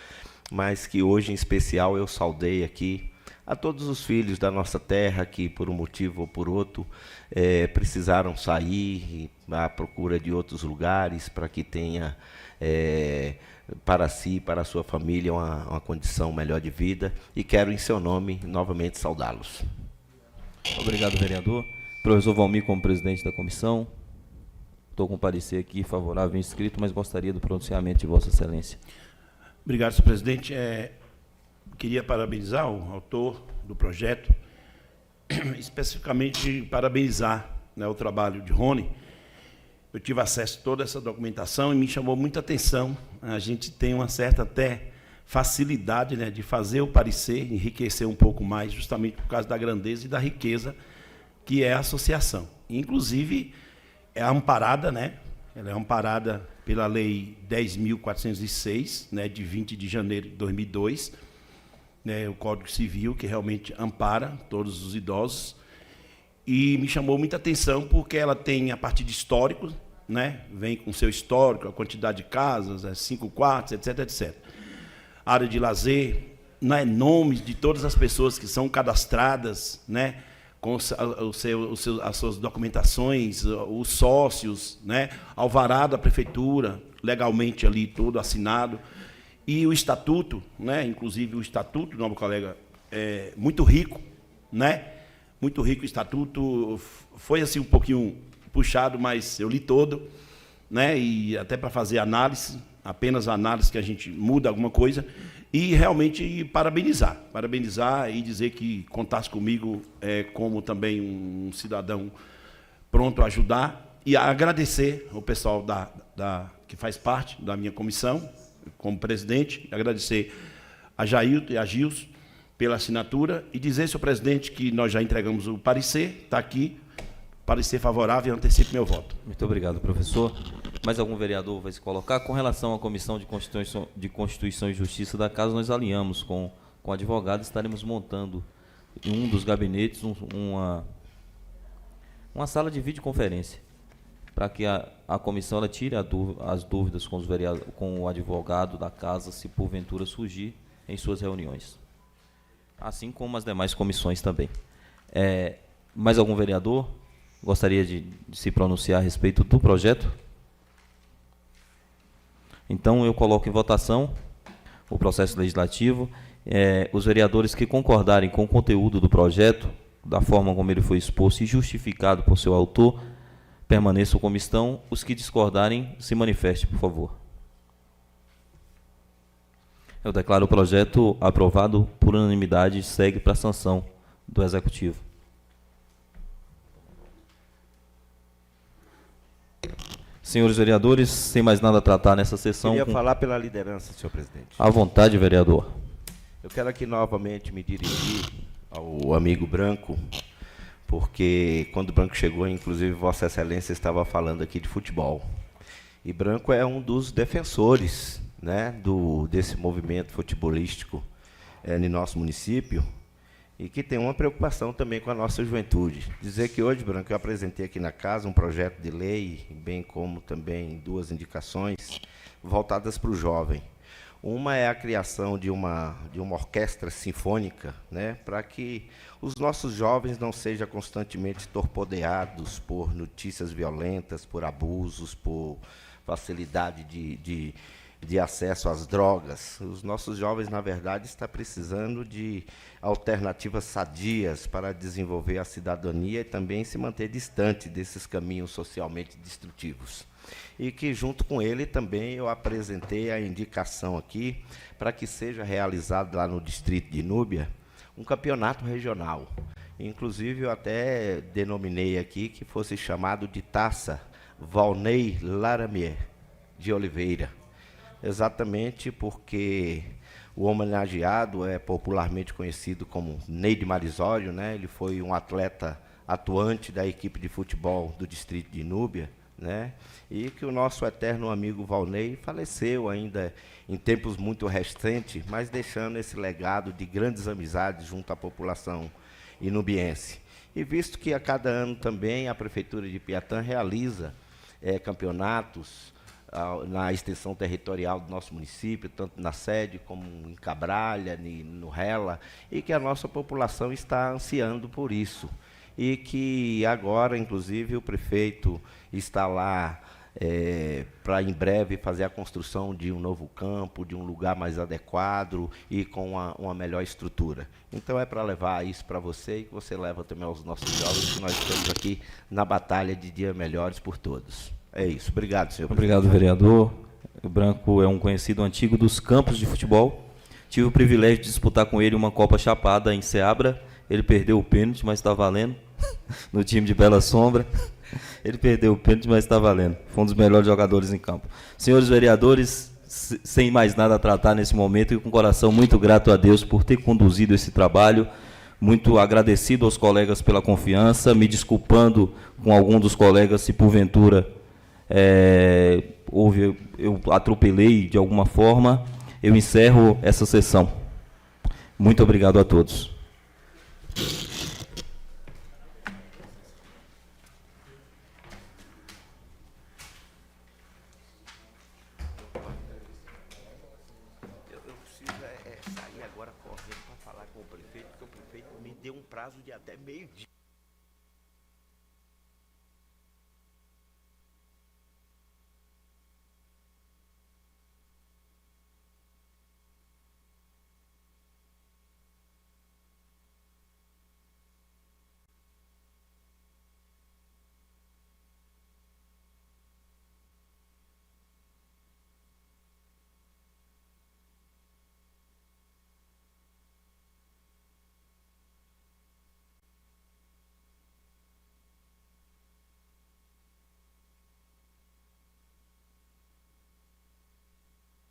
[SPEAKER 5] mas que hoje, em especial, eu saudei aqui a todos os filhos da nossa terra que, por um motivo ou por outro, precisaram sair à procura de outros lugares para que tenha para si e para a sua família uma condição melhor de vida, e quero, em seu nome, novamente saudá-los.
[SPEAKER 1] Obrigado, vereador. Professor Valmir, como presidente da comissão, estou com parecer aqui favorável inscrito, mas gostaria do pronunciamento de Vossa Excelência.
[SPEAKER 3] Obrigado, senhor presidente. Queria parabenizar o autor do projeto, especificamente parabenizar, né, o trabalho de Rony. Eu tive acesso a toda essa documentação e me chamou muita atenção. A gente tem uma certa até facilidade, né, de fazer o parecer, enriquecer um pouco mais, justamente por causa da grandeza e da riqueza que é a associação. Inclusive, é amparada, né? Ela é amparada pela Lei 10.406, né, de 20 de janeiro de 2002, né, o Código Civil, que realmente ampara todos os idosos. E me chamou muita atenção porque ela tem, a partir de históricos, né, vem com seu histórico, a quantidade de casas, 5 quartos, etc, etc. Área de lazer, né, nomes de todas as pessoas que são cadastradas, né, com as suas documentações, os sócios, né, alvará da prefeitura, legalmente ali tudo assinado, e o estatuto, né, inclusive o estatuto, nobre colega, é muito rico, né, muito rico o estatuto, foi assim um pouquinho puxado, mas eu li todo, né, e até para fazer análise, apenas a análise que a gente muda alguma coisa, e realmente parabenizar e dizer que contasse comigo como também um cidadão pronto a ajudar, e agradecer o pessoal que faz parte da minha comissão, como presidente, agradecer a Jailton e a Gilson pela assinatura, e dizer, senhor presidente, que nós já entregamos o parecer, está aqui, parecer favorável, e antecipo meu voto.
[SPEAKER 1] Muito obrigado, professor. Mais algum vereador vai se colocar? Com relação à Comissão de Constituição e Justiça da Casa, nós alinhamos com o advogado, estaremos montando em um dos gabinetes uma sala de videoconferência, para que a comissão ela tire as dúvidas com o advogado da casa, se porventura surgir em suas reuniões. Assim como as demais comissões também. Mais algum vereador gostaria de se pronunciar a respeito do projeto? Então, eu coloco em votação o processo legislativo. Os vereadores que concordarem com o conteúdo do projeto, da forma como ele foi exposto e justificado por seu autor, permaneçam como estão. Os que discordarem, se manifestem, por favor. Eu declaro o projeto aprovado por unanimidade e segue para a sanção do Executivo. Senhores vereadores, sem mais nada a tratar nessa sessão...
[SPEAKER 5] Queria falar pela liderança, senhor presidente.
[SPEAKER 1] À vontade, vereador.
[SPEAKER 5] Eu quero aqui novamente me dirigir ao amigo Branco, porque quando o Branco chegou, inclusive Vossa Excelência estava falando aqui de futebol. E Branco é um dos defensores, né, desse movimento futebolístico no nosso município, e que tem uma preocupação também com a nossa juventude. Dizer que hoje, Branco, eu apresentei aqui na casa um projeto de lei, bem como também 2 indicações voltadas para o jovem. Uma é a criação de uma orquestra sinfônica, né, para que os nossos jovens não sejam constantemente torpedeados por notícias violentas, por abusos, por facilidade de acesso às drogas. Os nossos jovens, na verdade, estão precisando de alternativas sadias para desenvolver a cidadania e também se manter distante desses caminhos socialmente destrutivos. E que, junto com ele, também eu apresentei a indicação aqui para que seja realizado lá no distrito de Núbia um campeonato regional. Inclusive, eu até denominei aqui que fosse chamado de Taça Valnei Laramier de Oliveira, exatamente porque o homenageado é popularmente conhecido como Neide Marisório, né? Ele foi um atleta atuante da equipe de futebol do distrito de Núbia, né? E que o nosso eterno amigo Valnei faleceu ainda em tempos muito recentes, mas deixando esse legado de grandes amizades junto à população inubiense. E visto que a cada ano também a Prefeitura de Piatã realiza campeonatos na extensão territorial do nosso município, tanto na sede como em Cabralha, no Rela, e que a nossa população está ansiando por isso. E que agora, inclusive, o prefeito está lá para em breve fazer a construção de um novo campo, de um lugar mais adequado e com uma melhor estrutura. Então é para levar isso para você e que você leva também aos nossos jovens, que nós estamos aqui na batalha de dias melhores por todos. É isso. Obrigado, senhor presidente.
[SPEAKER 1] Obrigado, vereador. O Branco é um conhecido antigo dos campos de futebol. Tive o privilégio de disputar com ele uma Copa Chapada em Ceabra. Ele perdeu o pênalti, mas está valendo. No time de Bela Sombra. Ele perdeu o pênalti, mas está valendo. Foi um dos melhores jogadores em campo. Senhores vereadores, sem mais nada a tratar nesse momento, e com o coração muito grato a Deus por ter conduzido esse trabalho, muito agradecido aos colegas pela confiança, me desculpando com algum dos colegas se porventura eu atropelei de alguma forma. Eu encerro essa sessão. Muito obrigado a todos.
[SPEAKER 5] Eu preciso sair agora correndo para falar com o prefeito, porque o prefeito me deu um prazo de até meio-dia.